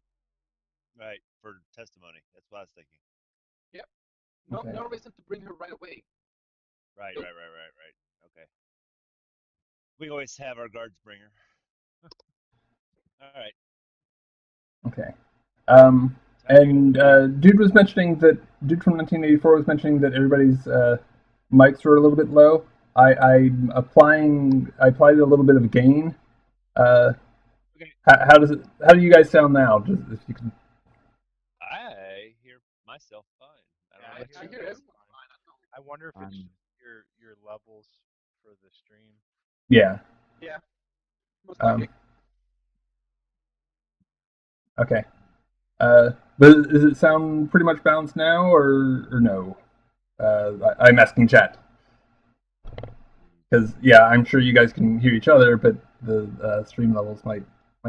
S1: Right, for testimony. That's what I was thinking.
S3: Yep. No,
S4: Okay.
S3: no reason to bring her right away.
S1: Right,
S3: Nope.
S1: right. Okay. We always have our guards bring her. All right.
S4: Okay.
S1: Sounds
S4: And
S1: good.
S4: Dude from 1984 was mentioning that everybody's mics were a little bit low. I'm applying. I applied a little bit of gain. Uh,
S1: Okay.
S4: how does it? How do you guys sound now? Just if you can.
S1: I hear myself fine. I don't
S5: Yeah,
S1: know
S5: I
S1: about
S5: hear
S3: I
S1: you
S3: hear
S5: everyone
S1: guys.
S3: everyone
S5: fine.
S3: fine. I know.
S5: I wonder if it's
S2: I'm
S5: just your levels for the stream.
S4: Yeah.
S3: Yeah, most
S4: Um,
S3: likely.
S4: okay. But does it sound pretty much balanced now, or no? I'm asking chat because I'm sure you guys can hear each other, but the stream levels might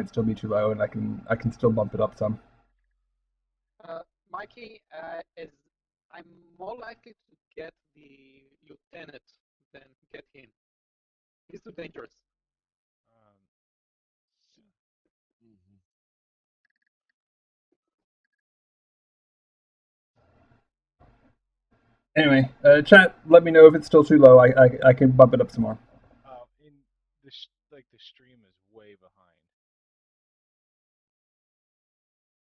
S4: still be too low, and I can still bump it up some.
S3: Mikey, is I'm more likely to get the lieutenant than get him. He's too dangerous.
S5: Um,
S1: Mm-hmm.
S4: Anyway, chat, let me know if it's still too low. I can bump it up some more.
S5: in the stream is way behind.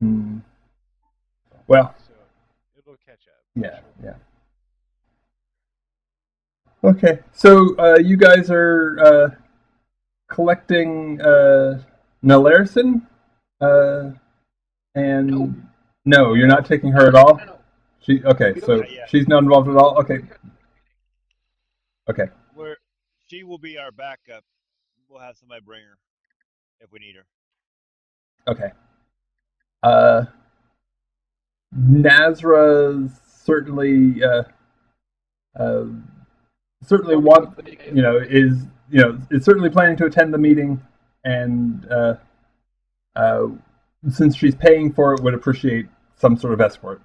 S4: Hmm. Well,
S5: So it'll catch up.
S4: yeah,
S5: Sure.
S4: yeah. Okay, so you guys are collecting Nalarison,
S3: No,
S4: and no, you're not taking her at all.
S3: no.
S4: She okay,
S3: We don't
S4: so
S1: Not yet.
S4: she's not involved at all. Okay,
S3: bring her to the meeting.
S4: okay,
S1: She will be our backup. We'll have somebody bring her if we need her.
S4: okay. Uh, Nazra uh, certainly
S3: Probably go
S4: want
S3: to the meeting.
S4: is certainly planning to attend the meeting, and uh, since she's paying for it, would appreciate some sort of escort.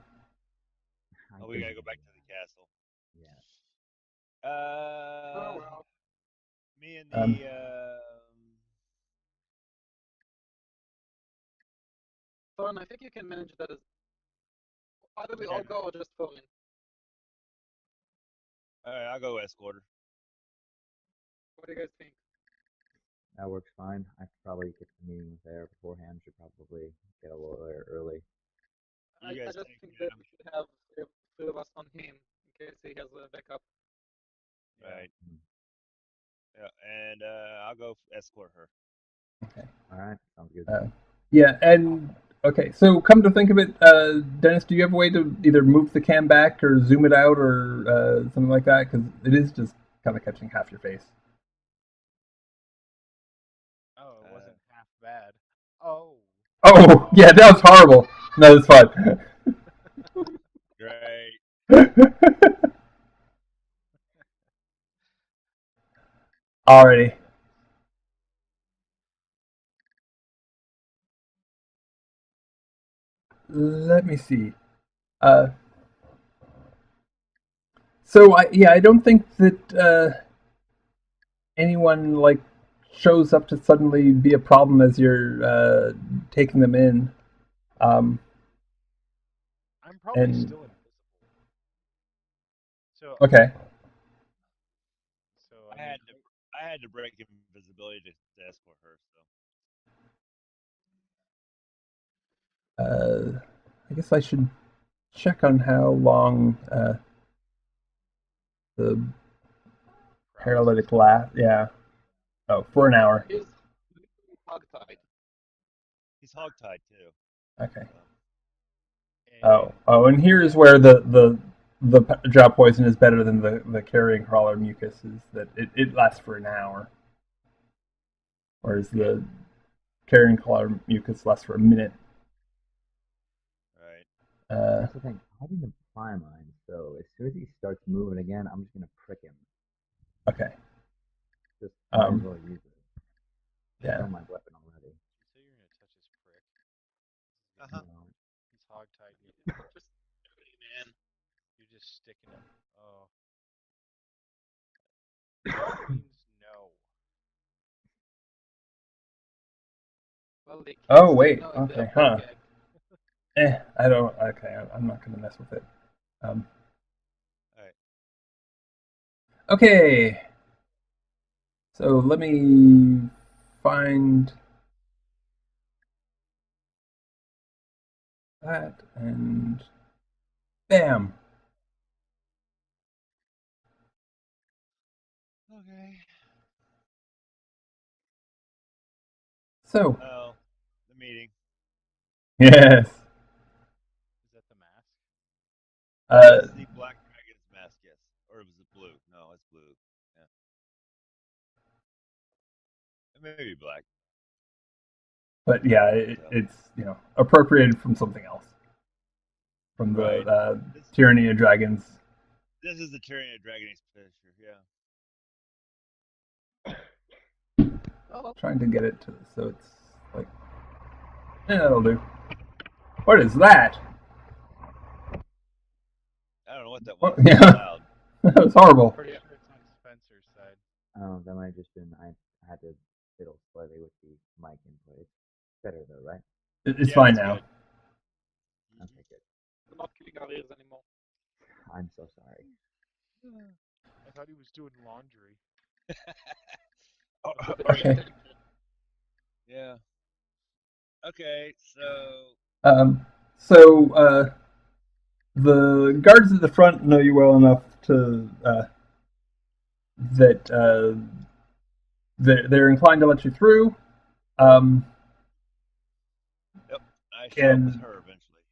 S1: Oh, we gotta go back to the castle.
S2: Yeah.
S3: Oh well.
S1: Me and
S4: Um,
S1: the
S3: Thorn, I think you can manage that as either we
S1: okay.
S3: all go or just Thorn.
S1: All right, I'll go escort her.
S3: What do you guys think?
S2: That works fine. I could probably get the meeting there beforehand. Should probably get a little there early.
S1: You
S3: I
S1: guys
S3: just
S1: take
S3: think that
S1: him.
S3: we should have three of us on him in case he has a backup.
S5: Yeah.
S1: Right.
S2: Hmm.
S1: Yeah, and I'll go escort her.
S4: okay.
S2: All right, sounds good.
S4: Yeah, and okay. So come to think of it, Dennis, do you have a way to either move the cam back or zoom it out or something like that? Because it is just kind of catching half your face.
S5: Oh, it wasn't half bad. Oh.
S4: Oh, yeah, that was horrible. No, that's fine.
S1: Great.
S4: Alrighty. Let me see. Uh, so I don't think that anyone like shows up to suddenly be a problem as you're taking them in. Um,
S5: I'm probably
S4: and
S5: still invisible. So
S4: okay,
S5: so
S1: I had to I had to break invisibility to escort her. So
S4: I guess I should check on how long the
S5: paralysis.
S4: paralytic lasts. Yeah. Oh, for an hour.
S3: He's hogtied.
S1: he's hogtied too.
S4: Okay.
S1: So.
S4: And here's where the jaw poison is better than the carrying crawler mucus is that it lasts for an hour, whereas the carrying crawler mucus lasts for a minute.
S2: That's the thing. I didn't apply mine, so as soon as he starts moving again, I'm just gonna prick him.
S4: Okay.
S2: Just might as well use it.
S4: Yeah.
S2: Show my weapon already.
S5: You say you're gonna touch his prick.
S1: Uh-huh.
S2: You know,
S5: He's hog-tied you.
S3: Just man.
S5: You're just sticking him. Oh. That means no.
S3: Well, they can't
S4: Oh
S3: say
S4: wait.
S3: no if
S4: Okay.
S3: they're
S4: Huh.
S3: gagged.
S4: I don't. Okay. I'm not gonna mess with it. Um.
S1: All right.
S4: Okay. So let me find that and bam.
S1: Okay.
S4: So
S1: Oh, the meeting.
S4: yes.
S5: Is that the mask?
S4: Uh.
S1: That's the Black Dragon's mask, yes. Or was it blue? No, it's blue. Yeah. It may be black.
S4: But yeah,
S1: So.
S4: it's appropriated from something else, from the
S1: Right. This
S4: Tyranny of Dragons.
S1: this is the Tyranny of Dragon's picture, yeah.
S3: Oh,
S4: Trying to get it to so it's like, yeah, that'll do. What is that?
S1: I don't know what that
S4: What?
S1: was. It was
S4: Yeah,
S1: loud.
S4: that was horrible.
S5: Pretty sure it's on Spencer's side.
S2: that might have just been I had to fiddle slightly with the mic input. It's better though, right?
S4: It's
S1: Yeah,
S4: fine
S1: it's
S4: now.
S1: good.
S2: Okay, good.
S3: we're not killing our ears anymore.
S2: I'm so sorry.
S5: I thought he was doing laundry.
S1: Oh,
S4: Okay.
S1: yeah. Okay, so
S4: Um. So the guards at the front know you well enough to that they're inclined to let you through. Um.
S1: yep, I show up with
S4: And
S1: her eventually.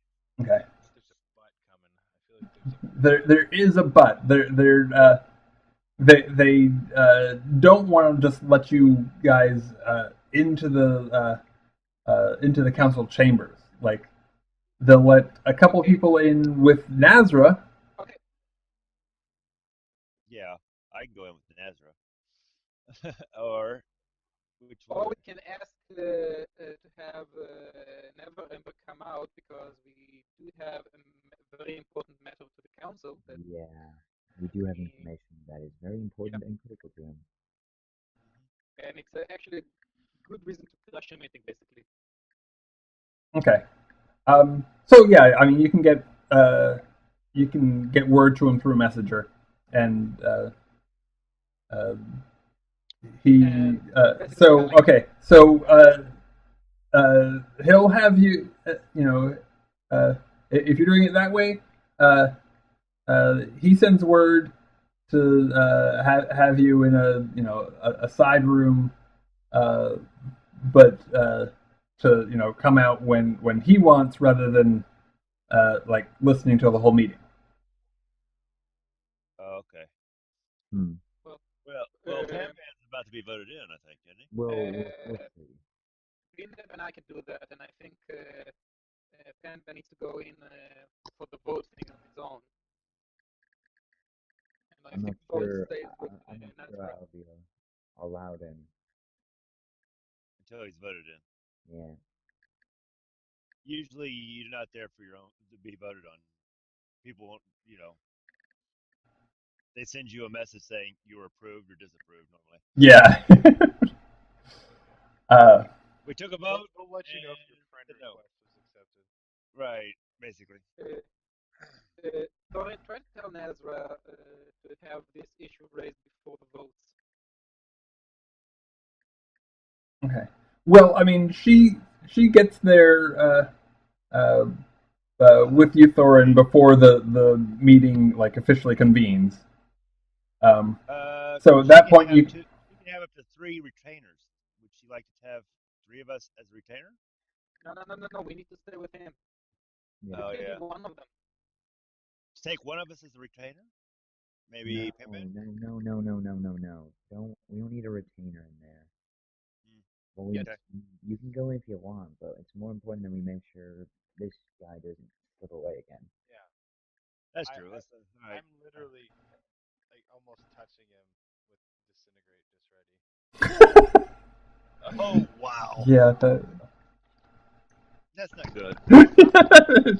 S4: okay.
S5: There's a butt coming. I feel like there's a
S4: There is a but. They don't want to just let you guys into the council chambers. Like they'll let a couple
S3: Okay.
S4: people in with Nazra.
S3: Okay.
S1: Yeah, I can go in with the Nazra. Or which one?
S3: Or we can ask to have Never Ember come out because we do have a very important matter to the council that
S2: Yeah, we do have
S3: we,
S2: information that is very important and critical to him.
S3: and it's actually a good reason to crush a meeting, basically.
S4: Okay. So yeah, I mean you can get word to him through a messenger, and uh, he
S3: And basically
S4: so
S3: telling
S4: okay so he'll have you if you're doing it that way. Uh, he sends word to have you in a side room, uh, but to come out when he wants rather than like listening to the whole meeting.
S1: Oh, okay.
S2: Hmm.
S1: Well, Pan's about to be voted in, I think, isn't he?
S2: We'll see.
S3: Greenhead and I can do that, and I think Panda needs to go in for the vote thing on his own. And I
S2: I'm not
S3: think Thor
S2: sure.
S3: stays with
S2: I'm not sure
S3: Nazra.
S2: I'll be allowed in.
S1: Until he's voted in.
S2: Yeah.
S1: Usually, you're not there for your own to be voted on. People won't, they send you a message saying you were approved or disapproved normally.
S4: Yeah.
S1: We took a vote.
S5: We'll let you know if your friend
S1: No.
S5: request was accepted.
S1: Right, basically.
S3: Thor, try to tell Nazra to have this issue raised before the votes.
S4: Okay. Well, I mean, she gets there with you, Thorin, before the meeting like officially convenes. So at
S1: She
S4: that
S1: can
S4: point,
S1: have two. She can have up to 3 retainers. Would she like to have 3 of us as a retainer?
S3: No. We need to stay with him.
S2: Yeah.
S1: Oh
S3: Maybe
S1: yeah.
S3: one of them.
S1: Just take one of us as a retainer.
S2: No,
S1: Maybe Pimpin.
S2: no. We don't need a retainer in there. Well,
S3: Yes.
S1: Okay.
S2: you can go if you want, but it's more important that we make sure this guy doesn't slip away again.
S5: Yeah.
S1: That's
S5: I,
S1: true.
S5: I
S1: All right.
S5: I'm literally like almost touching him with disintegrate just ready.
S1: Oh wow,
S4: Yeah,
S1: that's not good.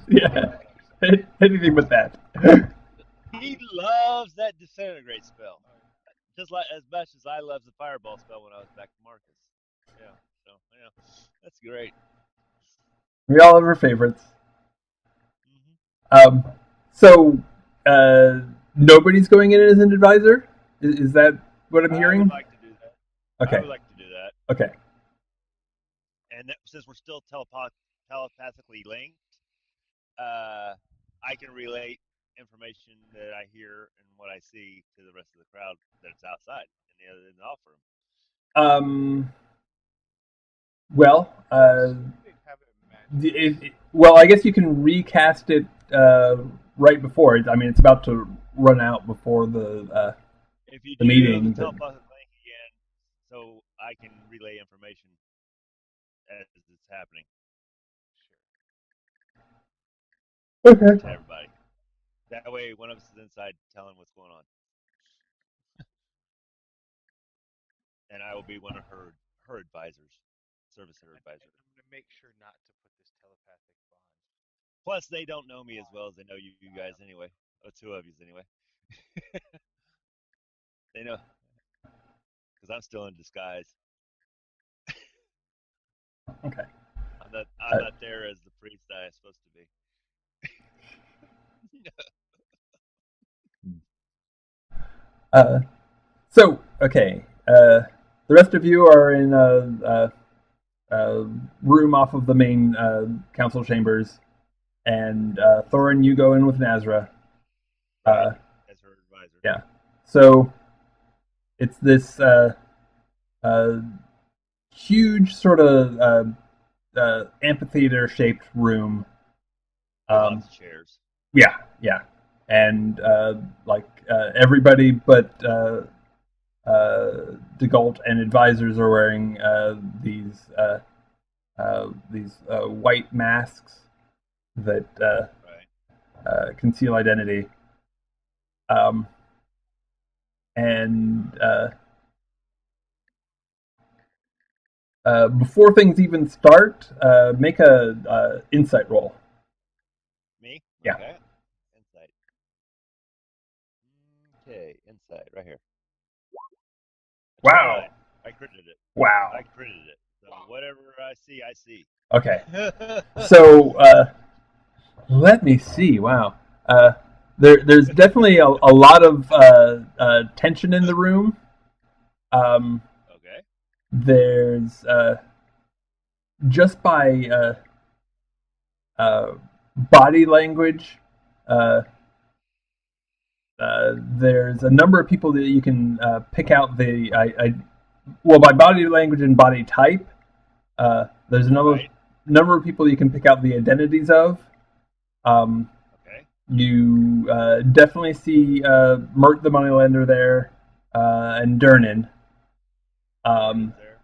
S4: yeah, anything but that.
S1: He loves that disintegrate spell, just like as much as I love the fireball spell when I was back to Marcus. Yeah. So yeah, that's great.
S4: We all have our favorites.
S1: Hmm.
S4: Um, so nobody's going in as an advisor. Is that what I'm
S1: I
S4: hearing?
S1: would like to do that. I
S4: Okay.
S1: would like to do that.
S4: Okay.
S1: And since we're still telepathically linked, I can relate information that I hear and what I see to the rest of the crowd that's outside in the off room.
S4: Well,
S5: Have it magic.
S4: well, I guess you can recast it right before it. I mean, it's about to run out before
S1: If you
S4: the
S1: do
S4: meeting.
S1: the
S4: But
S1: telepathic link again, so I can relay information as it's happening
S4: okay.
S1: to everybody. That way, one of us is inside telling what's going on, and I will be one of her advisors, service her advisor.
S5: I'm gonna make sure not to put this telepathic bond.
S1: Plus, they don't know me as well as they know you guys anyway. Oh, two of you anyway. They know because I'm still in disguise.
S4: Okay.
S1: I'm not there as the priest I am supposed to be.
S4: So okay. The rest of you are in a room off of the main council chambers, and Thorin, you go in with Nazra.
S1: Right, as her advisor.
S4: Yeah. So it's this uh, huge sort of amphitheater-shaped room.
S1: Lots of chairs.
S4: Yeah, yeah, and everybody but Degault and advisors are wearing these white masks that
S1: Right.
S4: conceal identity. And before things even start, make a insight roll.
S1: Me?
S4: Yeah.
S1: Okay. Insight. Okay, insight right here.
S4: Wow.
S1: 29. I critted it.
S4: Wow.
S1: I critted it. So whatever I see, I see.
S4: Okay. So let me see. Wow. There's definitely a lot of tension in the room.
S1: Okay.
S4: There's just by body language. There's a number of people that you can pick out well, by body language and body type. There's a number of people you can pick out the identities of.
S1: Okay.
S4: You definitely see Mert the Moneylender there, and Durnan.
S1: There.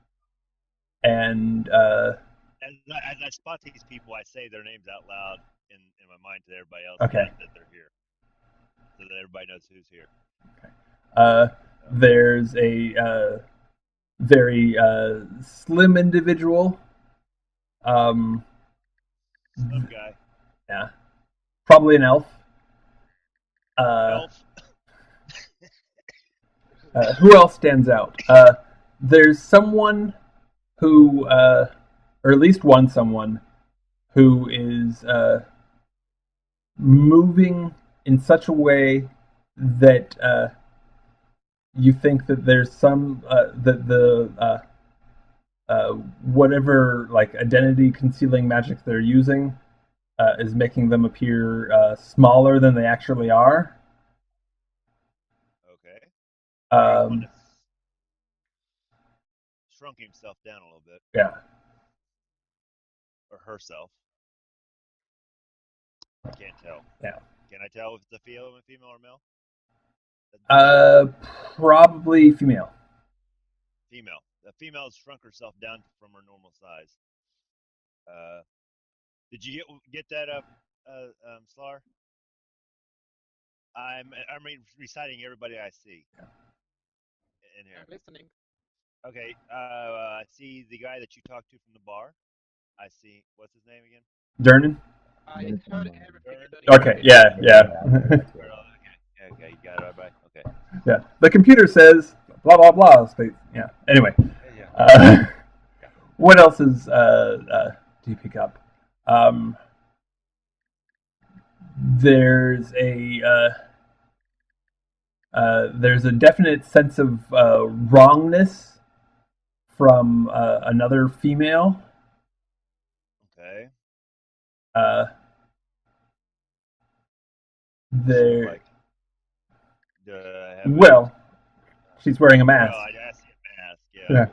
S4: And
S1: As I spot these people, I say their names out loud in my mind to everybody else
S4: okay.
S1: that they're here, so that everybody knows who's here.
S4: There's a very slim individual.
S1: Slim guy.
S4: Yeah, probably an elf.
S1: Elf.
S4: Who else stands out? There's someone who, or at least one someone, who is moving in such a way that you think that there's some that the whatever like identity concealing magic they're using is making them appear smaller than they actually are.
S1: Okay. Shrunk himself down a little bit.
S4: Yeah.
S1: Or herself. I can't tell.
S4: Yeah.
S1: Can I tell if it's a female or male?
S4: Probably female.
S1: Female. The female has shrunk herself down from her normal size. Did you get that Slar? I'm reciting everybody I see in here.
S3: I'm listening.
S1: Okay. I see the guy that you talked to from the bar. I see. What's his name again?
S4: Durnan?
S3: I
S2: Yes,
S3: heard
S2: I'm,
S3: everything.
S4: Okay, yeah.
S1: Okay, you got it. Bye. Okay.
S4: Yeah. The computer says blah, blah, blah. Yeah. Anyway.
S1: Yeah.
S4: What else do you pick up? There's a definite sense of wrongness from another female.
S1: Okay.
S4: There.
S1: Well,
S4: she's wearing a mask.
S1: Well, I see a mask. Yeah.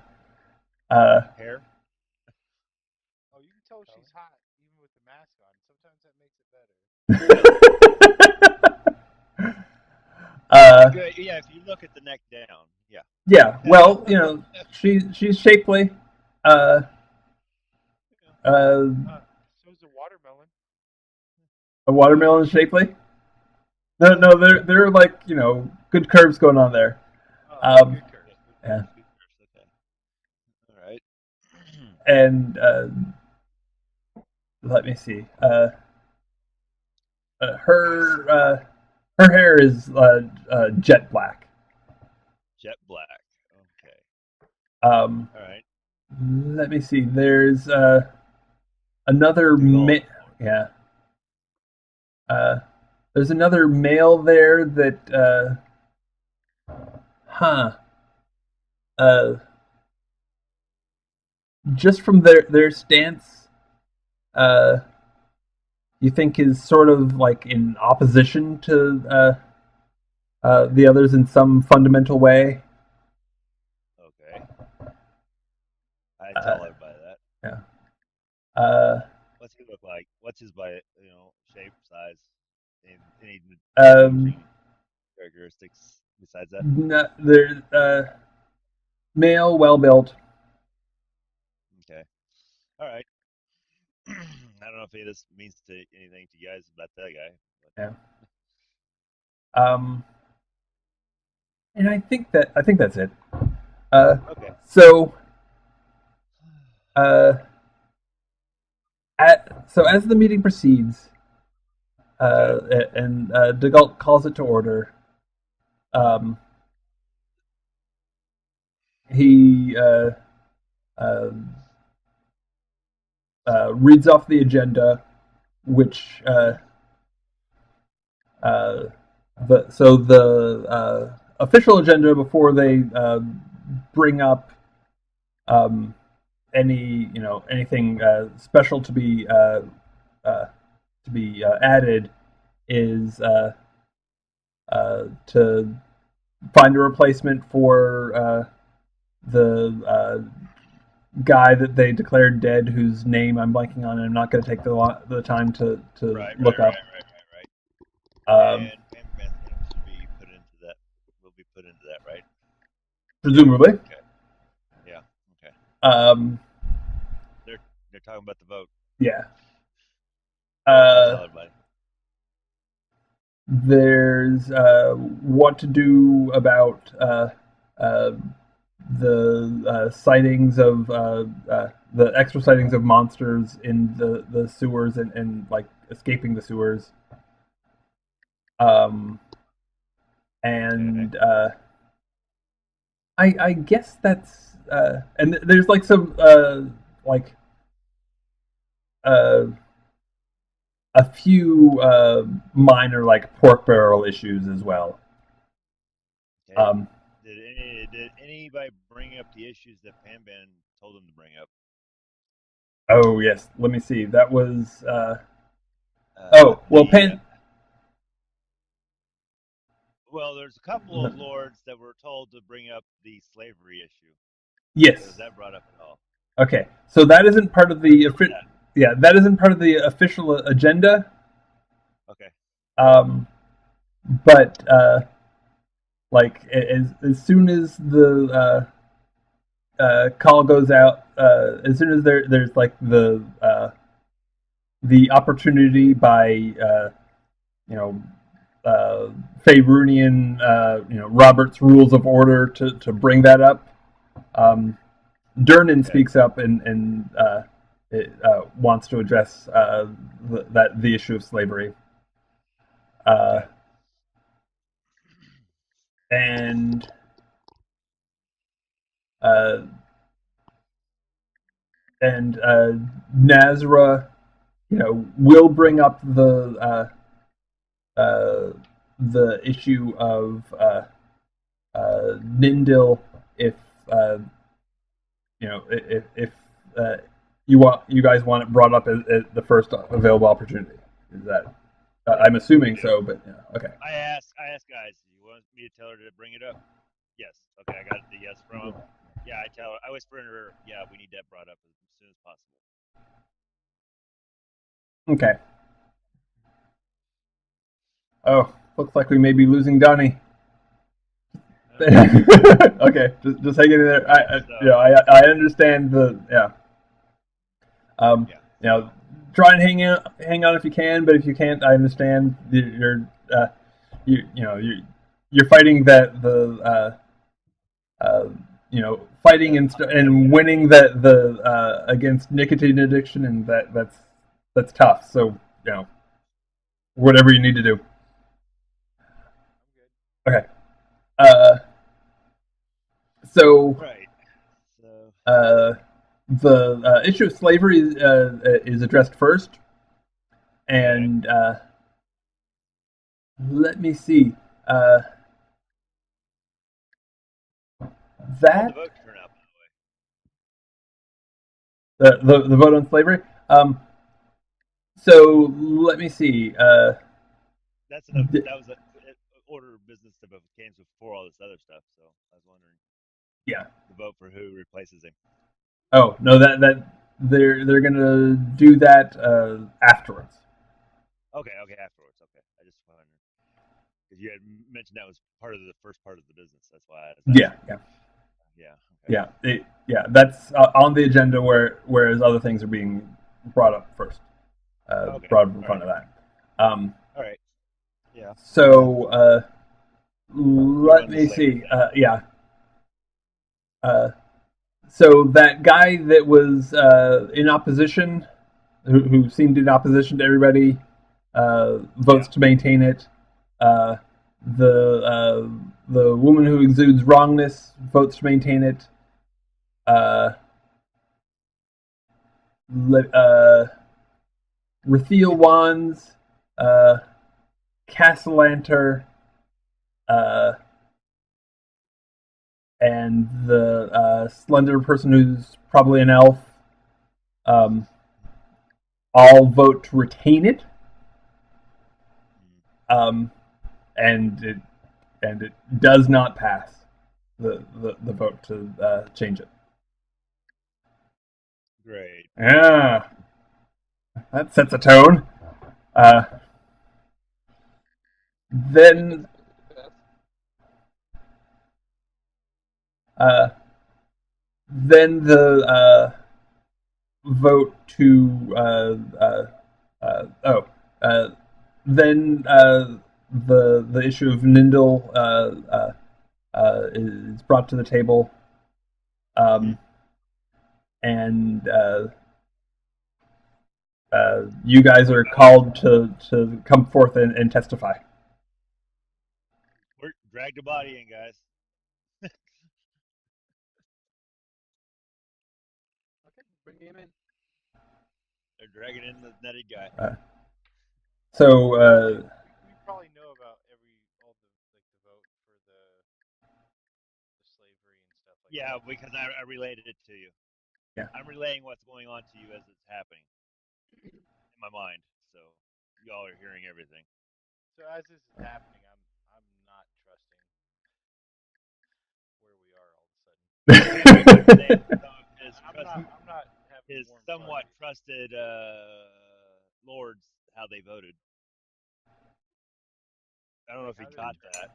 S1: Hair.
S5: Oh, you can tell she's hot even with the mask on. Sometimes that makes it better.
S1: Good. Yeah, if you look at the neck down, yeah.
S4: Yeah. Well, she's shapely.
S5: So's a watermelon.
S4: A watermelon is shapely. No, they're like good curves going on there.
S5: Good curves.
S4: Yeah.
S1: Okay. All right.
S4: And let me see. Her hair is jet black.
S1: Jet black. Okay.
S4: All
S1: right.
S4: Let me see. There's another yeah. There's another male there that just from their stance, you think is sort of like in opposition to the others in some fundamental way.
S1: Okay. I tell everybody that.
S4: Yeah.
S1: What's he look like? What's his shape, size, any characteristics besides that?
S4: There's male, well built.
S1: Okay. All right. I don't know if any of this means anything to you guys about that guy.
S4: But... Yeah. And I think that's it.
S1: Okay.
S4: So as the meeting proceeds, and DeGalt calls it to order, he reads off the agenda, which the official agenda before they bring up anything special to be added is to find a replacement for the guy that they declared dead, whose name I'm blanking on, and I'm not going to take the time to look up.
S1: Right. And Pamperman's name should be put into that. Will be put into that, right?
S4: Presumably.
S1: Okay. Yeah. Okay. They're talking about the vote.
S4: Yeah.
S1: Tell everybody.
S4: There's what to do about the sightings of the extra sightings of monsters in the sewers and like escaping the sewers. And I guess that's and there's like some a few minor like pork barrel issues as well.
S1: Okay. Did anybody bring up the issues that Pamban told them to bring up?
S4: Oh yes, let me see. That was
S1: Well, there's a couple of lords that were told to bring up the slavery issue.
S4: Yes.
S1: Was that brought up at all?
S4: Okay, so that isn't part of the that isn't part of the official agenda.
S1: Okay.
S4: But like as soon as the call goes out, as soon as there's like the the opportunity by you know Faerunian Robert's Rules of Order to bring that up. Durnan speaks up and wants to address the issue of slavery. And Nazra, will bring up the issue of Nindil if if you guys want it brought up as the first available opportunity. Is that? I'm assuming so, but okay.
S1: I asked guys, you want me to tell her to bring it up? Yes. Okay, I got the yes from him. Yeah, I tell her. I whisper in her. Yeah, we need that brought up as soon as possible.
S4: Okay. Oh, looks like we may be losing Donnie. Okay, just hang in there. I understand try and hang on if you can, but if you can't, I understand you're fighting fighting and winning the against nicotine addiction, and that's tough. So whatever you need to do. Okay. So.
S1: Right.
S4: The issue of slavery is addressed first, and let me see. That
S1: the vote turn out, by
S4: the way. The vote on slavery. So let me see.
S1: That was an order of business that came before all this other stuff. So I was wondering.
S4: Yeah.
S1: The vote for who replaces him.
S4: Oh no, that they're gonna do that afterwards.
S1: Okay, afterwards. Okay, I just wondered because you had mentioned that was part of the first part of the business. That's why I was asking.
S4: Yeah. That's on the agenda, whereas other things are being brought up first. Brought up in front of that.
S1: All right. Yeah.
S4: So let me see. So that guy that was in opposition, who seemed in opposition to everybody, votes to maintain it. The woman who exudes wrongness votes to maintain it. Rathiel Wands, Castellanter, and the slender person who's probably an elf, all vote to retain it. And it does not pass the vote to change it.
S1: Great.
S4: Yeah, that sets a tone. Then the vote to then the issue of Nindle is brought to the table, and you guys are called to come forth and testify.
S1: Drag the body in, guys.
S3: Okay, bring him in.
S1: They're dragging in the netted guy.
S4: So
S5: we probably know about all the vote for the slavery and stuff like that.
S1: Yeah, because I related it to you.
S4: Yeah.
S1: I'm relaying what's going on to you as it's happening in my mind. So y'all are hearing everything.
S5: So as this is happening, I'm not trusting where we are all of a sudden. I'm not having
S1: his somewhat trusted lords how they voted. I don't know if he caught that.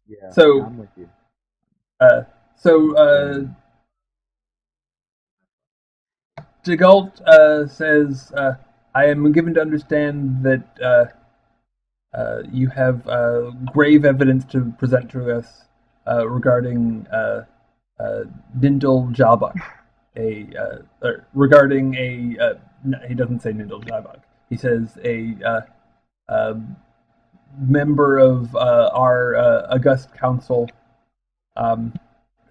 S2: Yeah,
S4: so
S2: I'm with you.
S4: So DeGault says, I am given to understand that you have grave evidence to present to us regarding Nindal Jabuk. Regarding a he doesn't say Nindal Jabuk. He says a member of our august council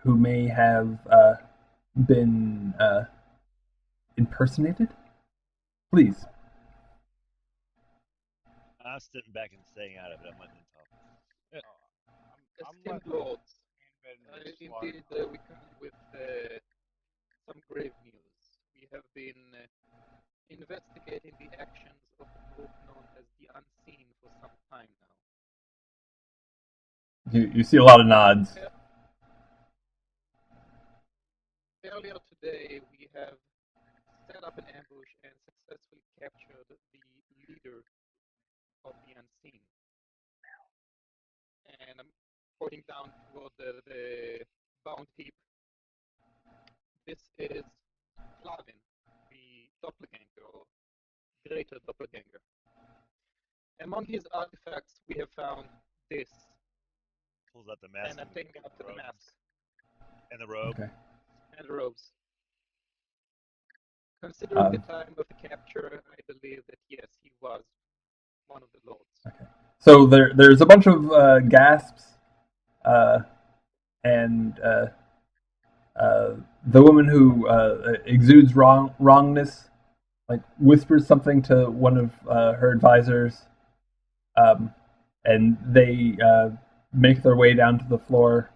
S4: who may have been impersonated. Please.
S1: I'm sitting back and staying out of it. I'm letting them talk.
S5: I'm
S3: Esteemed
S5: letting
S3: lords,
S5: Handmaiden slaughter.
S3: indeed, we come with some grave news. We have been investigating the actions of the group known as the Unseen for some time now.
S4: You see a lot of nods.
S3: Earlier today, we have set up an ambush and successfully captured the leader of the Unseen. And I'm pointing down toward the bound heap. This is Flavin, the doppelganger, or greater doppelganger. Among his artifacts, we have found this.
S1: Pulls out the mask.
S3: And I'm taking after the mask.
S1: And the robe.
S4: Okay.
S3: And the robes. Considering the time of the capture, I believe that yes, he was one of the lords.
S4: Okay. So there's a bunch of gasps, and the woman who exudes wrongness, like whispers something to one of her advisors, and they make their way down to the floor,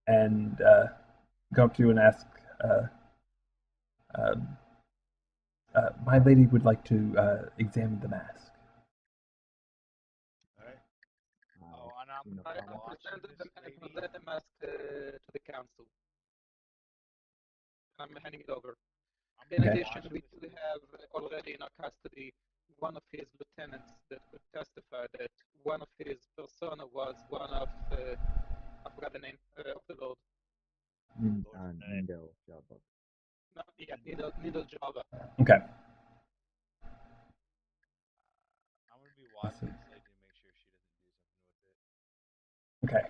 S4: and go up to you and ask, my lady would like to examine the mask.
S5: Oh, and I'm
S3: I
S5: watching
S3: presented
S5: this
S3: I
S5: lady.
S3: present the mask to the council. I'm handing it over. In addition, we do have already in our custody one of his lieutenants that could testify that one of his persona was one of I forgot the name of the lord.
S2: Nindal Jabuk.
S3: No, yeah, Nindal Jabuk.
S4: Okay.
S5: I'm gonna be watching this lady to make sure she doesn't do something with it.
S4: Okay.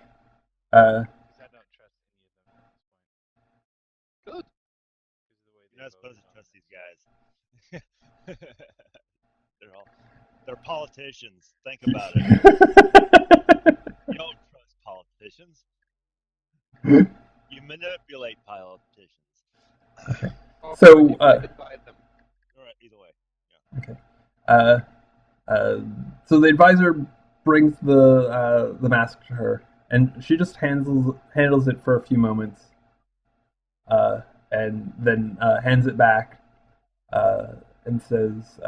S5: Because I don't trust any of them at this point.
S3: Good.
S5: Because of the way
S1: You're not supposed to trust these guys. They're politicians. Think about it. You don't trust politicians. You manipulate politicians.
S4: Okay.
S3: Or
S4: So,
S3: manipulated by them.
S1: All right, either way.
S4: Yeah. Okay. So the advisor brings the mask to her, and she just handles it for a few moments, and then hands it back, and says,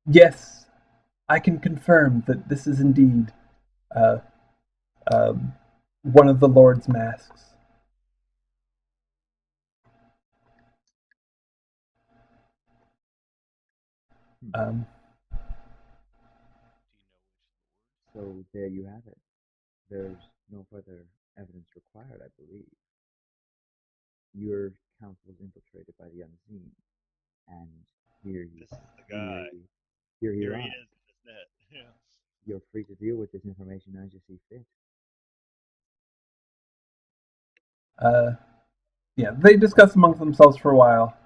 S4: "Yes, I can confirm that this is indeed one of the Lord's masks."
S2: So there you have it. There's no further evidence required, I believe. Your council was infiltrated by the unseen, and here you
S1: This is the guy.
S2: Here
S1: he
S2: are.
S1: is, isn't it? Yeah.
S2: You're free to deal with this information as you see fit.
S4: Yeah, they discuss amongst themselves for a while,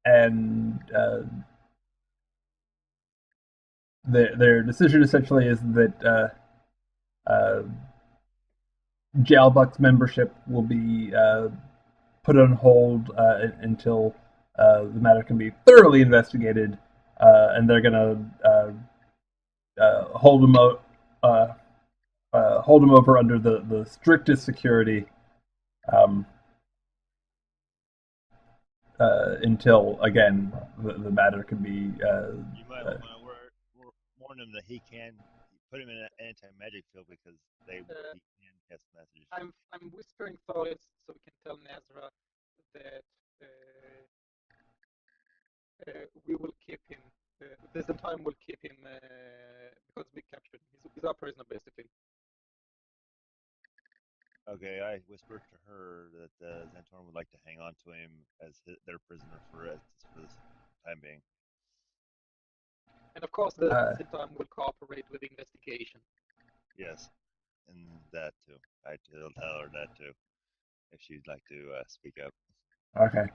S4: and their decision essentially is that Jalbuck's membership will be put on hold until the matter can be thoroughly investigated, and they're going to hold him over under the strictest security until, again, the matter can be.
S1: You might want to warn him that he can put him in an anti-magic field because he can cast messages.
S3: I'm whispering thoughts so we can tell Nazra that we will keep him. The Zhentarim will keep him because we captured him. He's our prisoner, basically.
S1: Okay, I whispered to her that Zhentarim would like to hang on to him as their prisoner for this time being.
S3: And of course, the Zhentarim will cooperate with the investigation.
S1: Yes, and that too. I will tell her that too, if she'd like to speak up.
S4: Okay.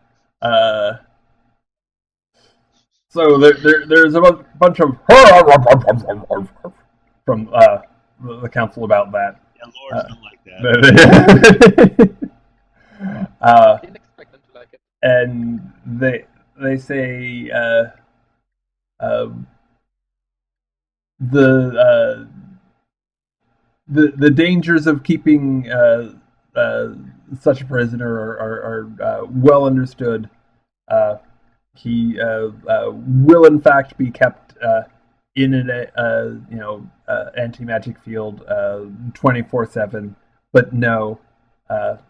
S4: So there's a bunch of from the council about that.
S1: Yeah, lords don't like that.
S3: Didn't expect them to like it.
S4: And they say the dangers of keeping such a prisoner are well understood. He will in fact be kept in an anti-magic field 24/7, but no,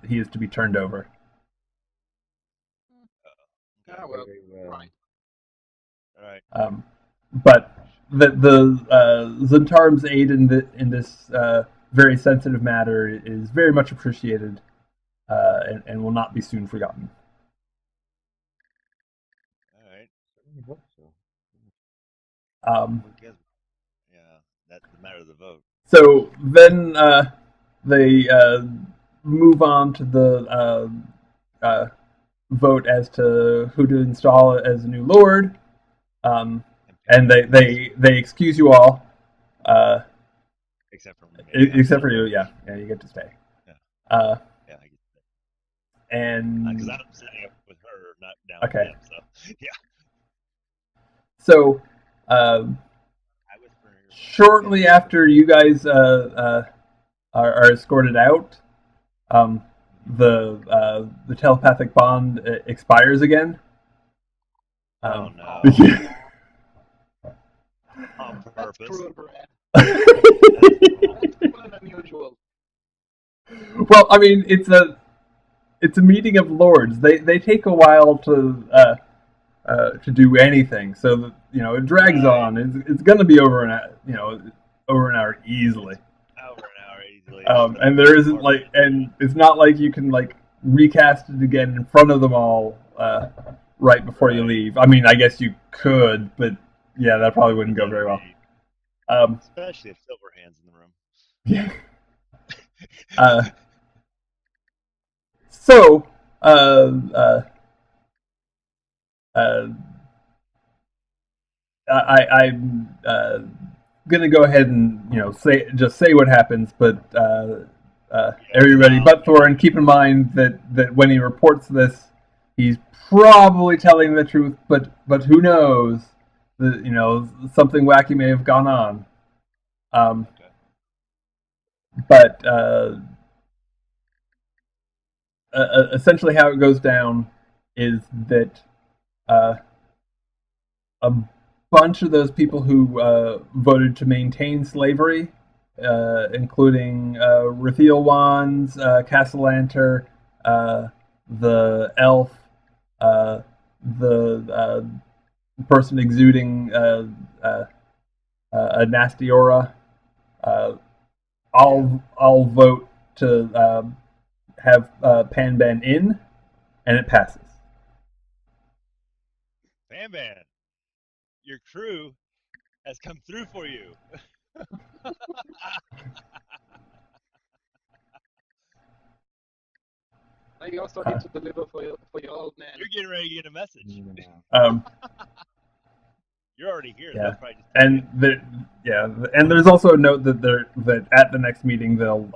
S4: he is to be turned over.
S3: Ah, well, right.
S1: All right.
S4: But the Zhentarim's aid in this very sensitive matter is very much appreciated, and will not be soon forgotten.
S1: All right.
S2: I hope so.
S1: Yeah, that's the matter of the vote.
S4: So then they move on to the vote as to who to install as a new lord, and they excuse you all,
S1: except for me.
S4: Except for you. Yeah, you get to stay.
S1: Yeah,
S4: I
S1: get to stay.
S4: And
S1: because I'm sitting up with her, not down with him. So yeah.
S4: So shortly after you guys are escorted out, the telepathic bond expires again.
S1: Oh no! On purpose.
S3: That's cruel, Brad. That's cruel and unusual.
S4: Well, I mean, it's a meeting of lords. They take a while to do anything, so it drags on. It's going to be over an hour easily.
S1: Over an hour easily.
S4: And there isn't and it's not like you can recast it again in front of them all right before you leave. I mean, I guess you could, but yeah, that probably wouldn't go very well.
S1: Especially if Silverhand's in the room.
S4: Yeah. So, I'm gonna go ahead and say what happens, but everybody but Thorin, keep in mind that when he reports this, he's probably telling the truth, but who knows? Something wacky may have gone on. But essentially, how it goes down is that a bunch of those people who voted to maintain slavery, including Rathiel Wands, Castellanter, the elf, the person exuding a nasty aura, all vote to have Panban in, and it passes.
S1: Panban, your crew has come through for you.
S3: Now you also need to deliver for your old man.
S1: You're getting ready to get a message. You're already here.
S4: Yeah,
S1: and
S4: and there's also a note that at the next meeting they'll,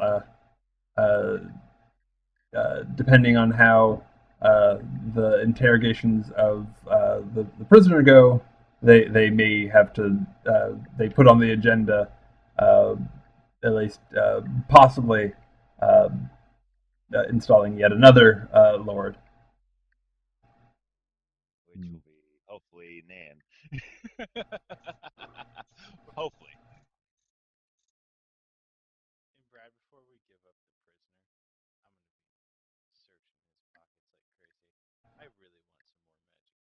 S4: depending on how the interrogations of the prisoner go, they may have to they put on the agenda at least possibly installing yet another lord,
S1: which will be hopefully Nan. Hopefully.
S5: And Brad, before we give up the prisoner, I'm gonna be searching his pockets like crazy. I really want some more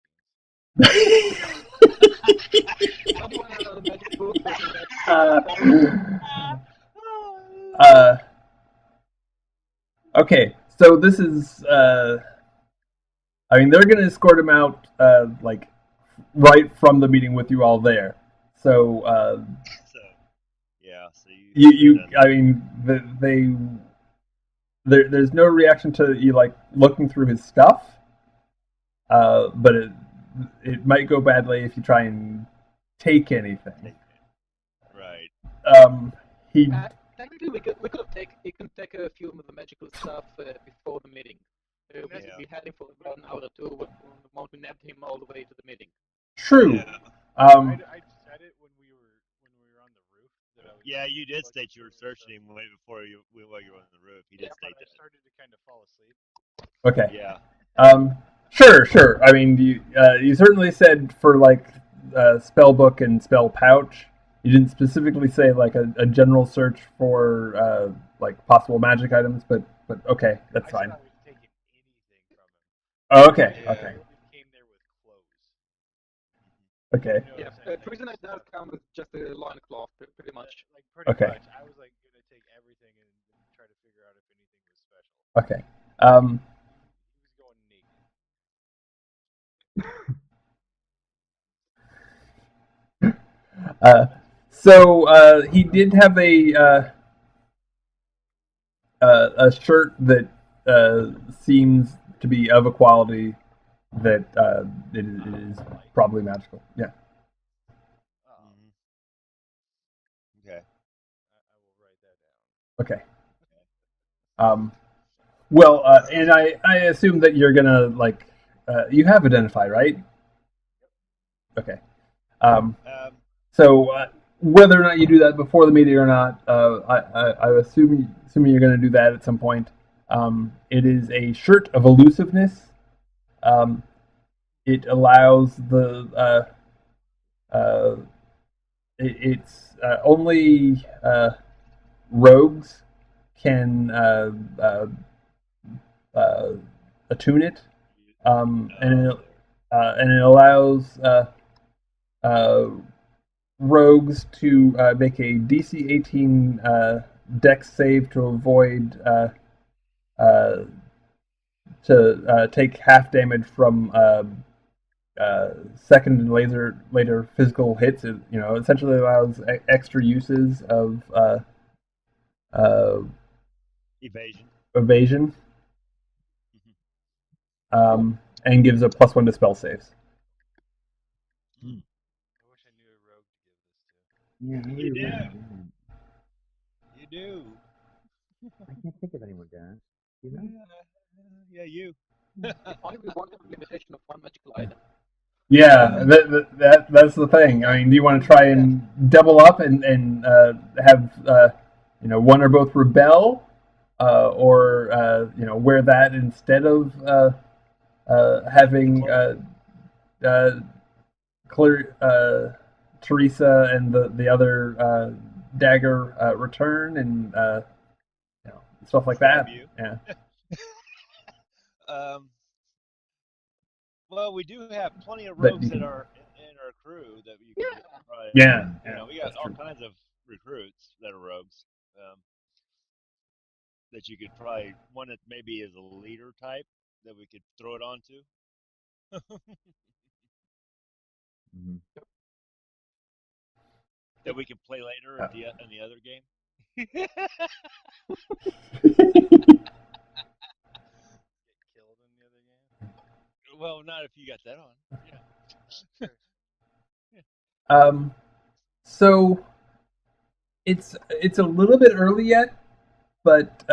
S5: magic beans.
S3: What do you want out of the magic book
S4: okay, so this is. I mean, they're going to escort him out, like right from the meeting with you all there. So,
S1: So yeah, so
S4: I mean, there's no reaction to you like looking through his stuff, but it might go badly if you try and take anything.
S1: Right.
S4: He
S3: technically we can take a few of the magical stuff before the meeting. We should be heading for about an hour or two from the moment we nabbed him all the way to the meeting.
S4: True.
S1: Yeah.
S5: I said it when we were on the roof. That I was
S1: yeah, you did state you were searching him way before while you were on the roof. He did state that.
S5: I started to kind of fall asleep.
S4: Okay.
S1: Yeah.
S4: Sure. I mean, you certainly said for like spell book and spell pouch. You didn't specifically say like a general search for like possible magic items, but okay, that's fine.
S5: I was taking anything from him.
S4: Oh, okay.
S1: Yeah.
S4: Okay.
S5: He came there with clothes.
S4: Okay.
S3: You know prisoner does come with just a loincloth, pretty much.
S5: Like pretty much. I was like gonna take everything and try to figure out if anything was special.
S4: Okay.
S5: He was going naked.
S4: So he did have a shirt that seems to be of a quality that it is probably magical. Yeah.
S1: Okay.
S5: I will write that down.
S4: Okay. Well, and I assume that you're gonna like you have identify, right? Okay. So whether or not you do that before the meeting or not, I assume assuming you're going to do that at some point. It is a shirt of elusiveness. It allows it's only rogues can attune it, and it allows rogues to make a DC 18 Dex save to avoid to take half damage from second and later physical hits. It essentially allows extra uses of evasion, and gives a +1 to spell saves.
S5: I wish I knew a rogue to give this to.
S2: Yeah,
S1: You do.
S2: I can't think of anyone, Dennis. You know?
S1: Yeah, you.
S3: Only we want a limitation of one magical item.
S4: Yeah, that's the thing. I mean, do you want to try and double up and have one or both rebel, or wear that instead of having Teresa and the other dagger return and stuff like that.
S1: You.
S4: Yeah.
S1: Well, we do have plenty of rogues that are in our crew that you can probably.
S4: Yeah.
S1: We got all kinds of recruits that are rogues. That you could probably one that maybe is a leader type that we could throw it onto.
S2: Mm-hmm.
S1: That we can play later in the other game.
S5: Get killed in the other game?
S1: Well, not if you got that on. Yeah.
S4: So it's a little bit early yet, but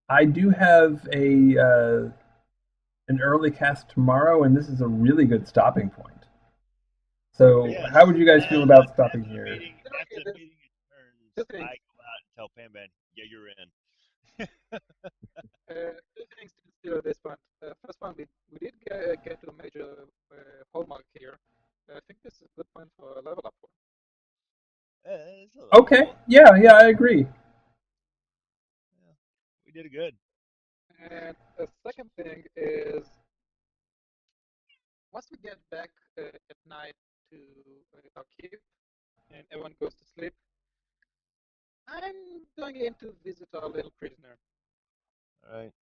S4: I do have an early cast tomorrow, and this is a really good stopping point. So, how would you guys feel about stopping here?
S1: After the meeting turns, I go out and tell Panban, yeah, you're in.
S3: Two things to consider at this point. First one, we did get to a major hallmark here. I think this is a good point for a level up for.
S4: Okay. Yeah, I agree.
S1: Yeah, we did good.
S3: And the second thing is, once we get back at night to our keep, and everyone goes to sleep, I'm going in to visit our little prisoner.
S1: All right.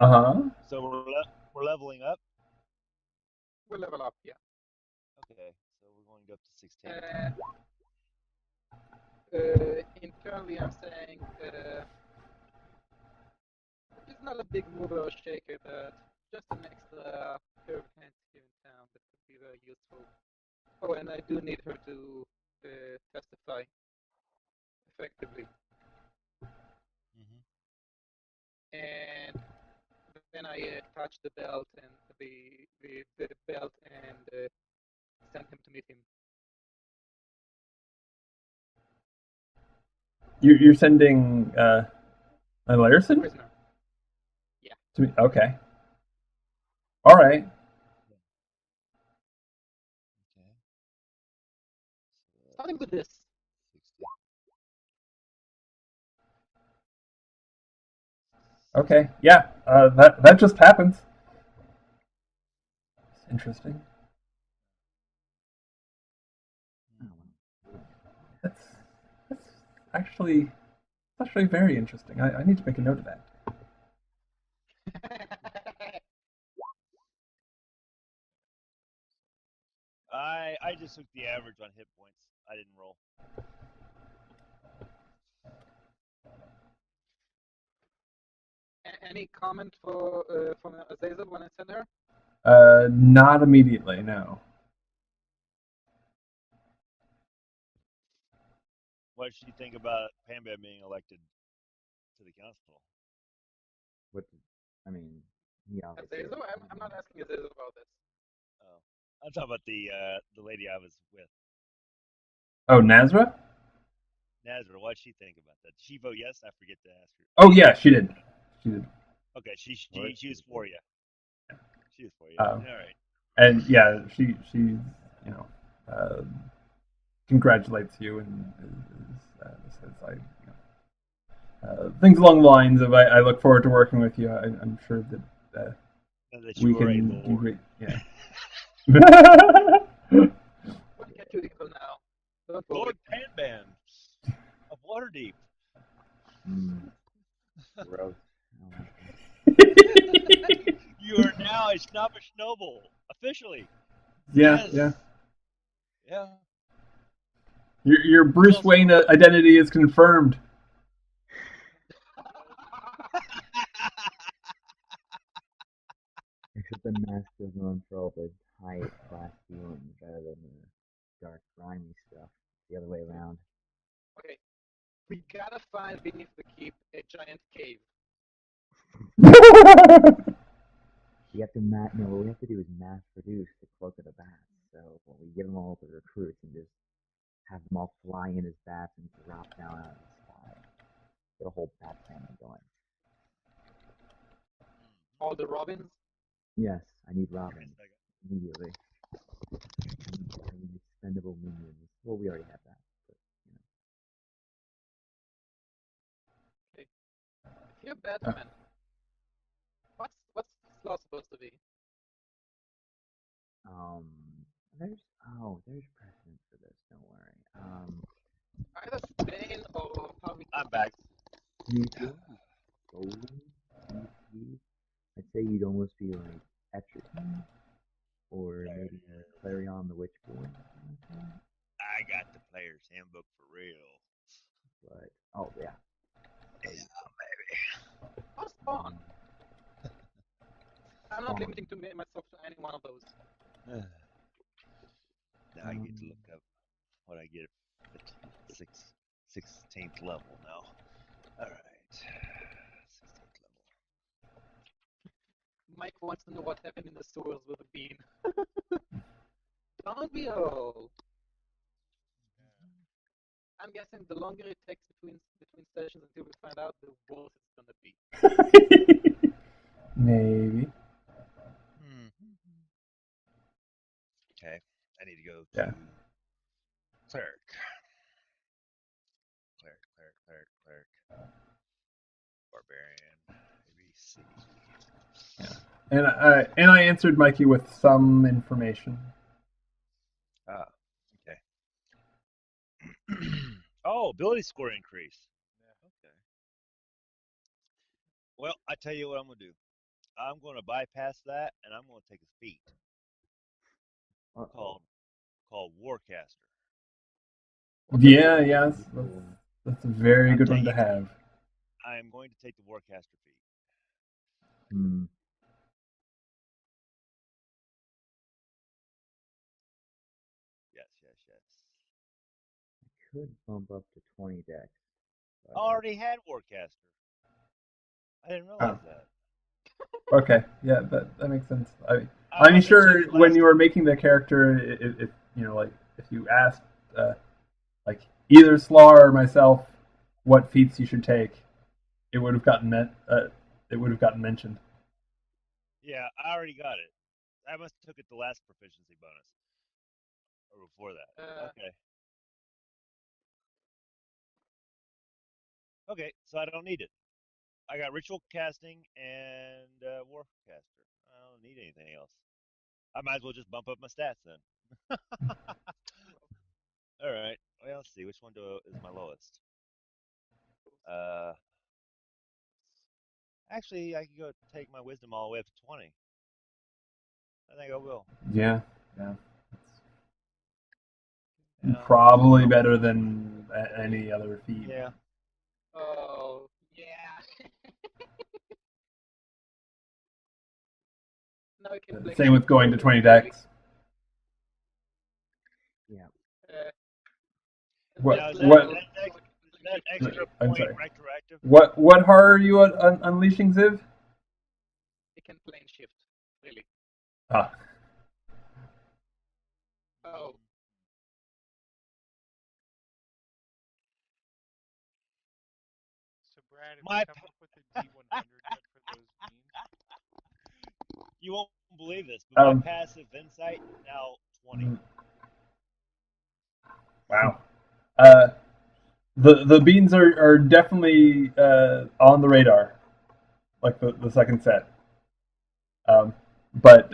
S4: Uh-huh.
S1: So we're leveling up.
S3: We'll level up, yeah.
S1: Okay. So we're going to go up to 16.
S3: Internally, I'm saying it's not a big mover or shaker, but just an extra pair of hands here in town that could be very useful. Oh, and I do need her to testify effectively.
S1: Mm-hmm.
S3: And then I touch the belt and the belt and send him to meet him.
S4: You're sending Larson
S3: Prisoner. Yeah.
S4: to me? Okay. All right.
S1: Okay. So
S3: Starting with this.
S1: 60.
S4: Okay. Yeah. That just happens. Interesting. That's that's actually very interesting. I need to make a note of that.
S1: I just took the average on hit points. I didn't roll.
S3: Any comment from Azazel when I send her?
S4: Not immediately. No.
S1: What did she think about Pam Bam being elected to the council?
S2: What? I mean, he obviously.
S3: Azazel? I'm not asking Azazel about this.
S1: Oh, I'm talking about the lady I was with,
S4: Oh, Nazra?
S1: Nazra. What did she think about that? Did she vote yes? I forget to ask her.
S4: Oh yeah, she did. She did.
S1: Okay, she
S2: What?
S1: she was for you. She was for you.
S4: Um,
S1: All right.
S4: and yeah, she uh, congratulates you and says things along the lines of I look forward to working with you. I'm sure that
S1: And that
S4: we
S1: you were a
S4: can do
S1: lord.
S4: great. Yeah.
S3: We'll get you equal now. Don't worry.
S1: Lord Pan Bam of Waterdeep.
S2: Gross. I don't like that.
S1: You are now a snobbish noble, officially.
S4: Yeah,
S1: Yes.
S4: yeah.
S1: Yeah.
S4: Your Bruce Wayne identity is confirmed.
S2: Except the mask doesn't run for all the high class feelings rather than the dark, grimy stuff. The other way around.
S3: Okay. We gotta find beneath the keep a giant cave.
S2: We have to no, what we have to do is mass produce the cloak of the bats. So when we give them all to the recruits and just have them all fly in as bats and drop down out of the sky. Get a whole bat family going.
S3: All the robins?
S2: Yes, I need Robin immediately. I need expendable minions. Well, we already have that, but
S3: Okay. If you're Batman, what's Sloth supposed to be?
S2: um, there's precedent for this. Don't worry.
S3: Either Spain or Harvey.
S1: I'm back.
S2: You feel golden, EP. I'd say you'd almost be like Etrigan or maybe Clarion the Witchborn.
S1: I got the player's handbook for real.
S2: But oh yeah,
S1: baby.
S3: Or Spawn. I'm not limiting to myself to any one of those.
S1: Now I get to look up what I get at 16th level now. All right. 16th level.
S3: Mike wants to know what happened in the sewers with the bean. Don't we all? I'm guessing the longer it takes between sessions until we find out, the worse it's gonna be.
S4: Maybe.
S1: Okay, I need to go
S4: Yeah.
S1: to cleric. Barbarian. ABC.
S4: Yeah. And I answered Mikey with some information.
S1: Ah, okay. Oh, ability score increase.
S5: Yeah.
S1: Okay. Well, I tell you what I'm gonna do. I'm gonna bypass that, and I'm gonna take a feat
S2: Uh-oh.
S1: called Warcaster.
S4: Yeah, yes,
S2: Cool.
S4: that's a very
S1: I'm
S4: good one to
S1: taking.
S4: have.
S1: I am going to take the Warcaster feat.
S2: Hmm.
S1: Yes, yes, yes.
S2: Could bump up to 20 dex.
S1: I already had Warcaster. I didn't
S4: Oh,
S1: realize that.
S4: okay, yeah, that makes sense.
S1: I
S4: I'm
S1: must have checked
S4: sure
S1: it
S4: when
S1: last
S4: you
S1: time.
S4: were making the character, if you know, like if you asked, like either Slar or myself, what feats you should take, it would have gotten it would have gotten mentioned.
S1: Yeah, I already got it. I must have took it the last proficiency bonus or before that. Okay. Okay, so I don't need it. I got ritual casting and warcaster. I don't need anything else. I might as well just bump up my stats then. All right. Well, let's see which one is my lowest. Uh, actually, I could go take my wisdom all the way up to 20. I think I will.
S4: Yeah, yeah,
S1: Yeah, just
S4: probably
S1: bump.
S4: better than any other feat.
S1: Yeah.
S3: Oh, yeah. Now we can play
S4: Same with
S3: shift
S4: going to 20
S3: freely.
S4: dex.
S2: Yeah.
S3: Uh,
S4: What
S1: Now
S3: next
S4: what?
S3: level,
S1: is that extra
S4: I'm
S1: point
S4: sorry.
S1: retroactive?
S4: What horror are you unleashing, Ziv?
S3: we can plane shift freely.
S4: Ah,
S3: Oh,
S5: So Brad, have you
S1: My
S5: come up with a D100 yet for those beans?
S1: You won't believe this, but my
S4: um,
S1: passive insight is now 20.
S4: wow. Uh, the beans are definitely on the radar, like the second set. But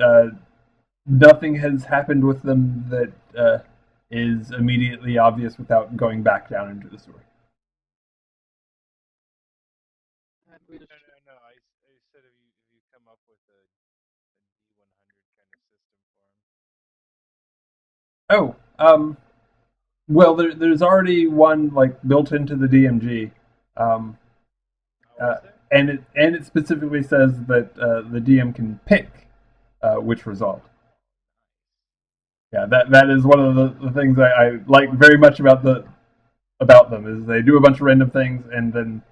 S4: nothing has happened with them that is immediately obvious without going back down into the sewer.
S3: and we'll
S5: No. I said have you come up with a D100 kind of system for him?
S4: Oh, well, there's already one like built into the DMG, um,
S5: Oh, is there?
S4: and it specifically says that the DM can pick which result. Yeah, that is one of the things I like very much about them is they do a bunch of random things and then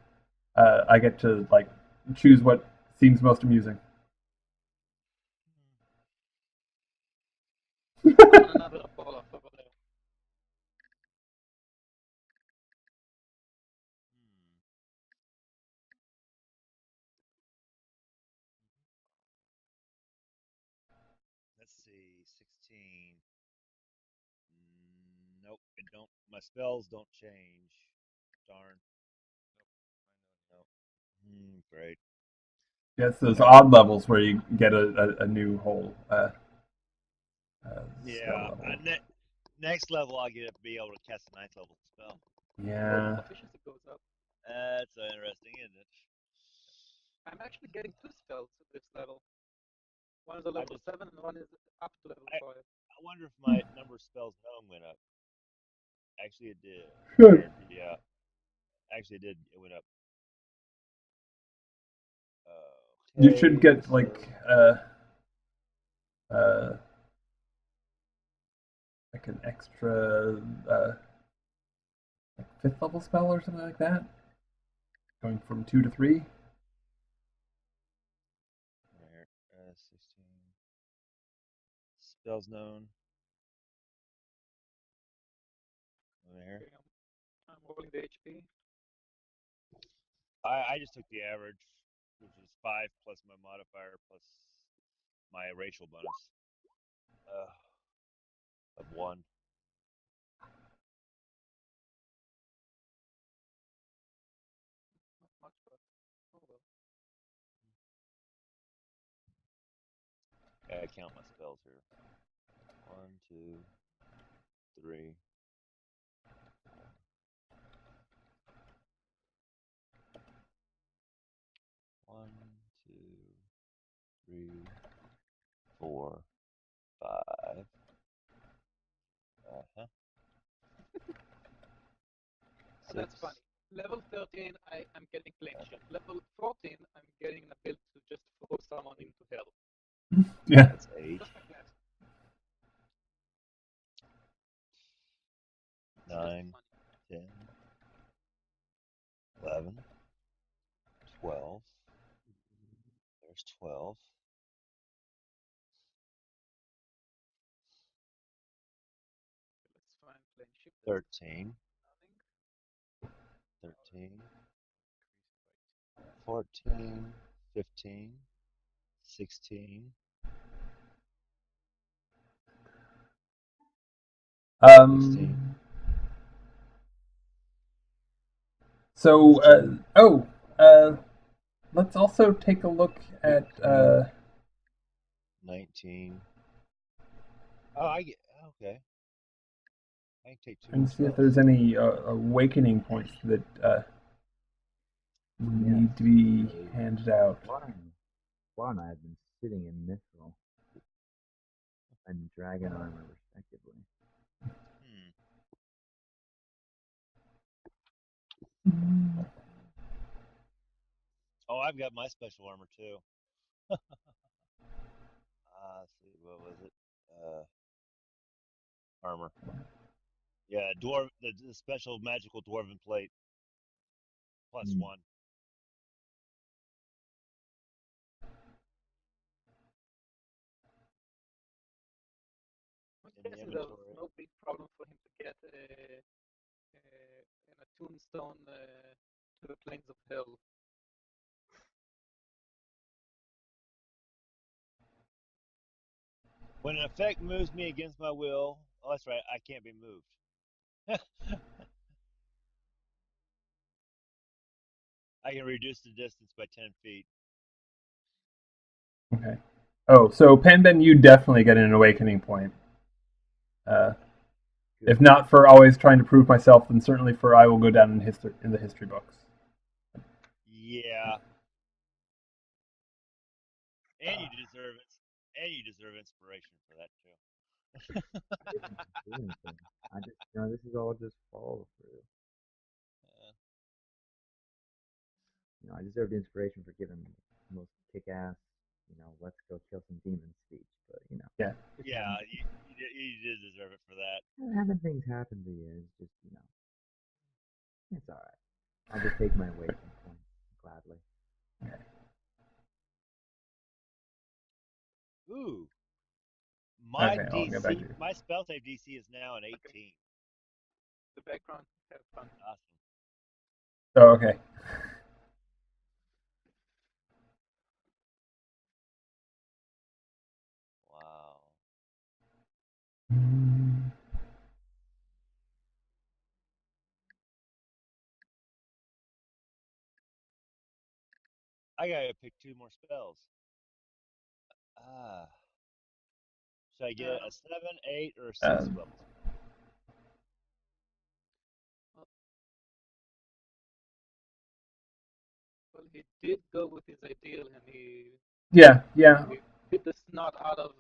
S4: I get to like choose what seems most amusing.
S3: another ball over there.
S1: Hmm. Let's see, 16. Nope, it don't. My spells don't change. Darn. Nope. Great.
S4: Yeah, it's those
S1: All right.
S4: odd levels where you get a new whole spell
S1: Yeah.
S4: level.
S1: Next level, I'll get to be able to cast a ninth level spell.
S3: Oh,
S4: Yeah.
S3: proficiency goes up.
S1: That's interesting, isn't it?
S3: I'm actually getting two spells at this level. One is a
S1: I
S3: level
S1: just,
S3: 7 and one is up to level
S1: I,
S3: 5.
S1: I wonder if my number of spells known went up. Actually, it did.
S4: Good.
S1: Yeah. Actually, it did. It went up.
S4: You should
S1: Okay,
S4: get
S1: so
S4: uh, like an extra like fifth level spell or something like that, going from 2 to 3.
S1: here, 16 spells known. Over here.
S3: Okay, I'm rolling the HP.
S1: I just took the average, which is 5 plus my modifier plus my racial bonus of 1.
S3: Not much, but oh well.
S1: I count my spells here. 1, 2, 3, 4, 5. Uh-huh.
S3: Oh, that's funny. Level 13, I'm getting plane shift. Level 14, I'm getting an ability to just throw someone into hell.
S4: Yeah.
S1: That's 8. 9, 10, 11, 12. There's 12.
S3: Let's find plane shift.
S1: 13. 13. 14. 15. 16.
S4: So, let's also take a look at
S1: 19. Oh, I get. Okay. I can take 2 more
S4: and see if
S1: spells.
S4: there's any awakening points that need to be handed out.
S2: Juan and I have been sitting in mithril and dragon armor, respectively.
S1: Oh, I've got my special armor too. Let's see, what was it? Armor. Yeah, dwarf. The special magical dwarven plate. +1.
S3: I'm guessing there was no big problem for him to get an attuned stone to the plains of hell.
S1: When an effect moves me against my will, oh, that's right, I can't be moved. I can reduce the distance by 10 feet.
S4: Okay. Oh, so Panben, you definitely get an awakening point. If not for always trying to prove myself, then certainly for I will go down in the history books.
S1: Yeah. And you deserve it. And you deserve inspiration for that too.
S2: I didn't do anything. I just, this is all just follow through. I deserved inspiration for giving the most kick-ass, let's go kill some demons speech. But
S4: yeah,
S1: you did deserve it for that.
S2: Having things happen to you is just, it's all right. I'll just take my awakening point gladly.
S4: Okay.
S1: Ooh. My
S4: okay,
S1: DC, my spell save DC is now an 18.
S3: Okay. The background, have fun.
S1: Awesome.
S4: Oh, okay.
S1: Wow. I gotta pick 2 more spells. Should I get a 7, 8, or 6 level spell?
S3: Well, he did go with his ideal, and he
S4: yeah.
S3: He bit the snot out of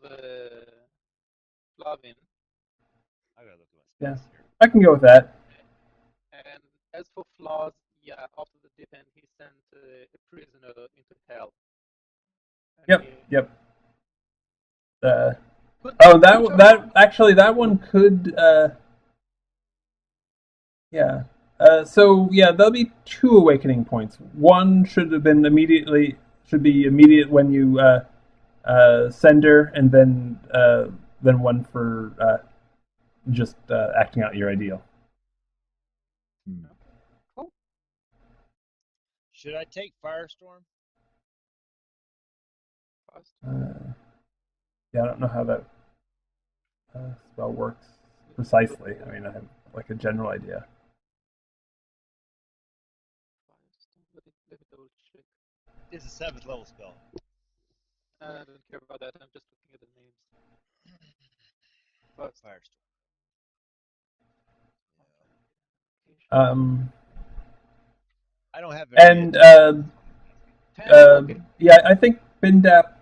S3: Flavin.
S1: I gotta look at my spells here.
S4: I can go with that.
S3: And as for Flaws, yeah, after the dip end, he sent a prisoner into hell. And
S4: Yep. That actually that one could. Yeah. So yeah, there'll be 2 awakening points. One should be immediate when you send her, and then one for just acting out your ideal.
S3: Cool.
S1: Should I take Firestorm?
S4: Yeah, I don't know how that spell works precisely. I mean, I have like a general idea.
S3: Let me double check.
S1: It's a 7th level spell.
S3: I don't care about that. I'm just looking at the names. Firestorm.
S1: I don't have any.
S4: And yeah, I think Bindap.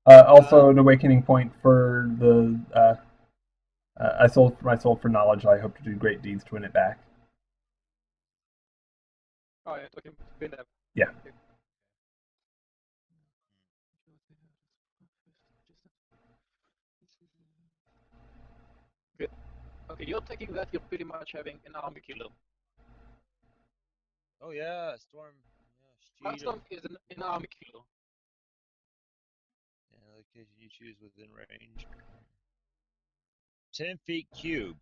S4: Also, an awakening point for the. I sold my soul for knowledge. I hope to do great deeds to win it back.
S3: Oh, you're talking about Bindev.
S4: Yeah.
S3: Okay. Good. Okay, you're taking that. You're pretty much having an army killer.
S1: Oh yeah, Storm. Yeah,
S3: Heartstorm is an army killer.
S1: Yeah, location you choose within range. 10 feet cube.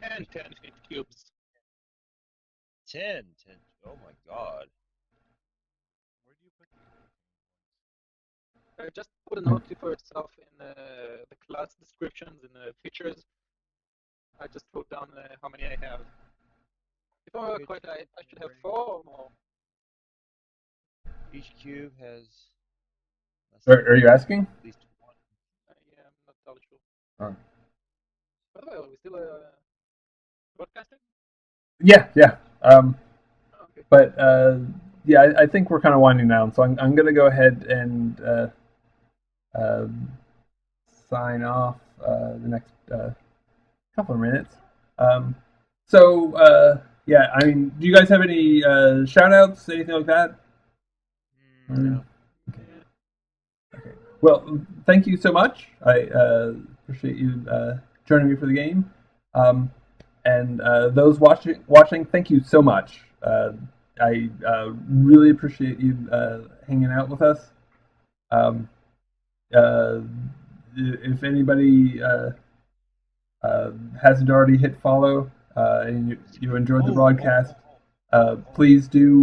S3: 10 feet cubes.
S1: 10. Oh my god.
S5: Where do you put the awakening points?
S3: Just put a note for yourself in the class descriptions and the features. I just wrote down how many I have. If I remember correctly, I should have 4 or more.
S1: Each cube has.
S4: Are you asking?
S1: At least one.
S3: Yeah, I'm not totally sure.
S4: Oh.
S3: By the way, are we still broadcasting?
S4: Yeah.
S3: Okay.
S4: But yeah, I think we're kind of winding down, so I'm going to go ahead and sign off the next couple of minutes. Yeah, I mean, do you guys have any shout outs, anything like that?
S1: No.
S4: Okay. Well, thank you so much. I appreciate you joining me for the game. And those watching, thank you so much. I really appreciate you hanging out with us. If anybody hasn't already hit follow and you enjoyed the broadcast, please do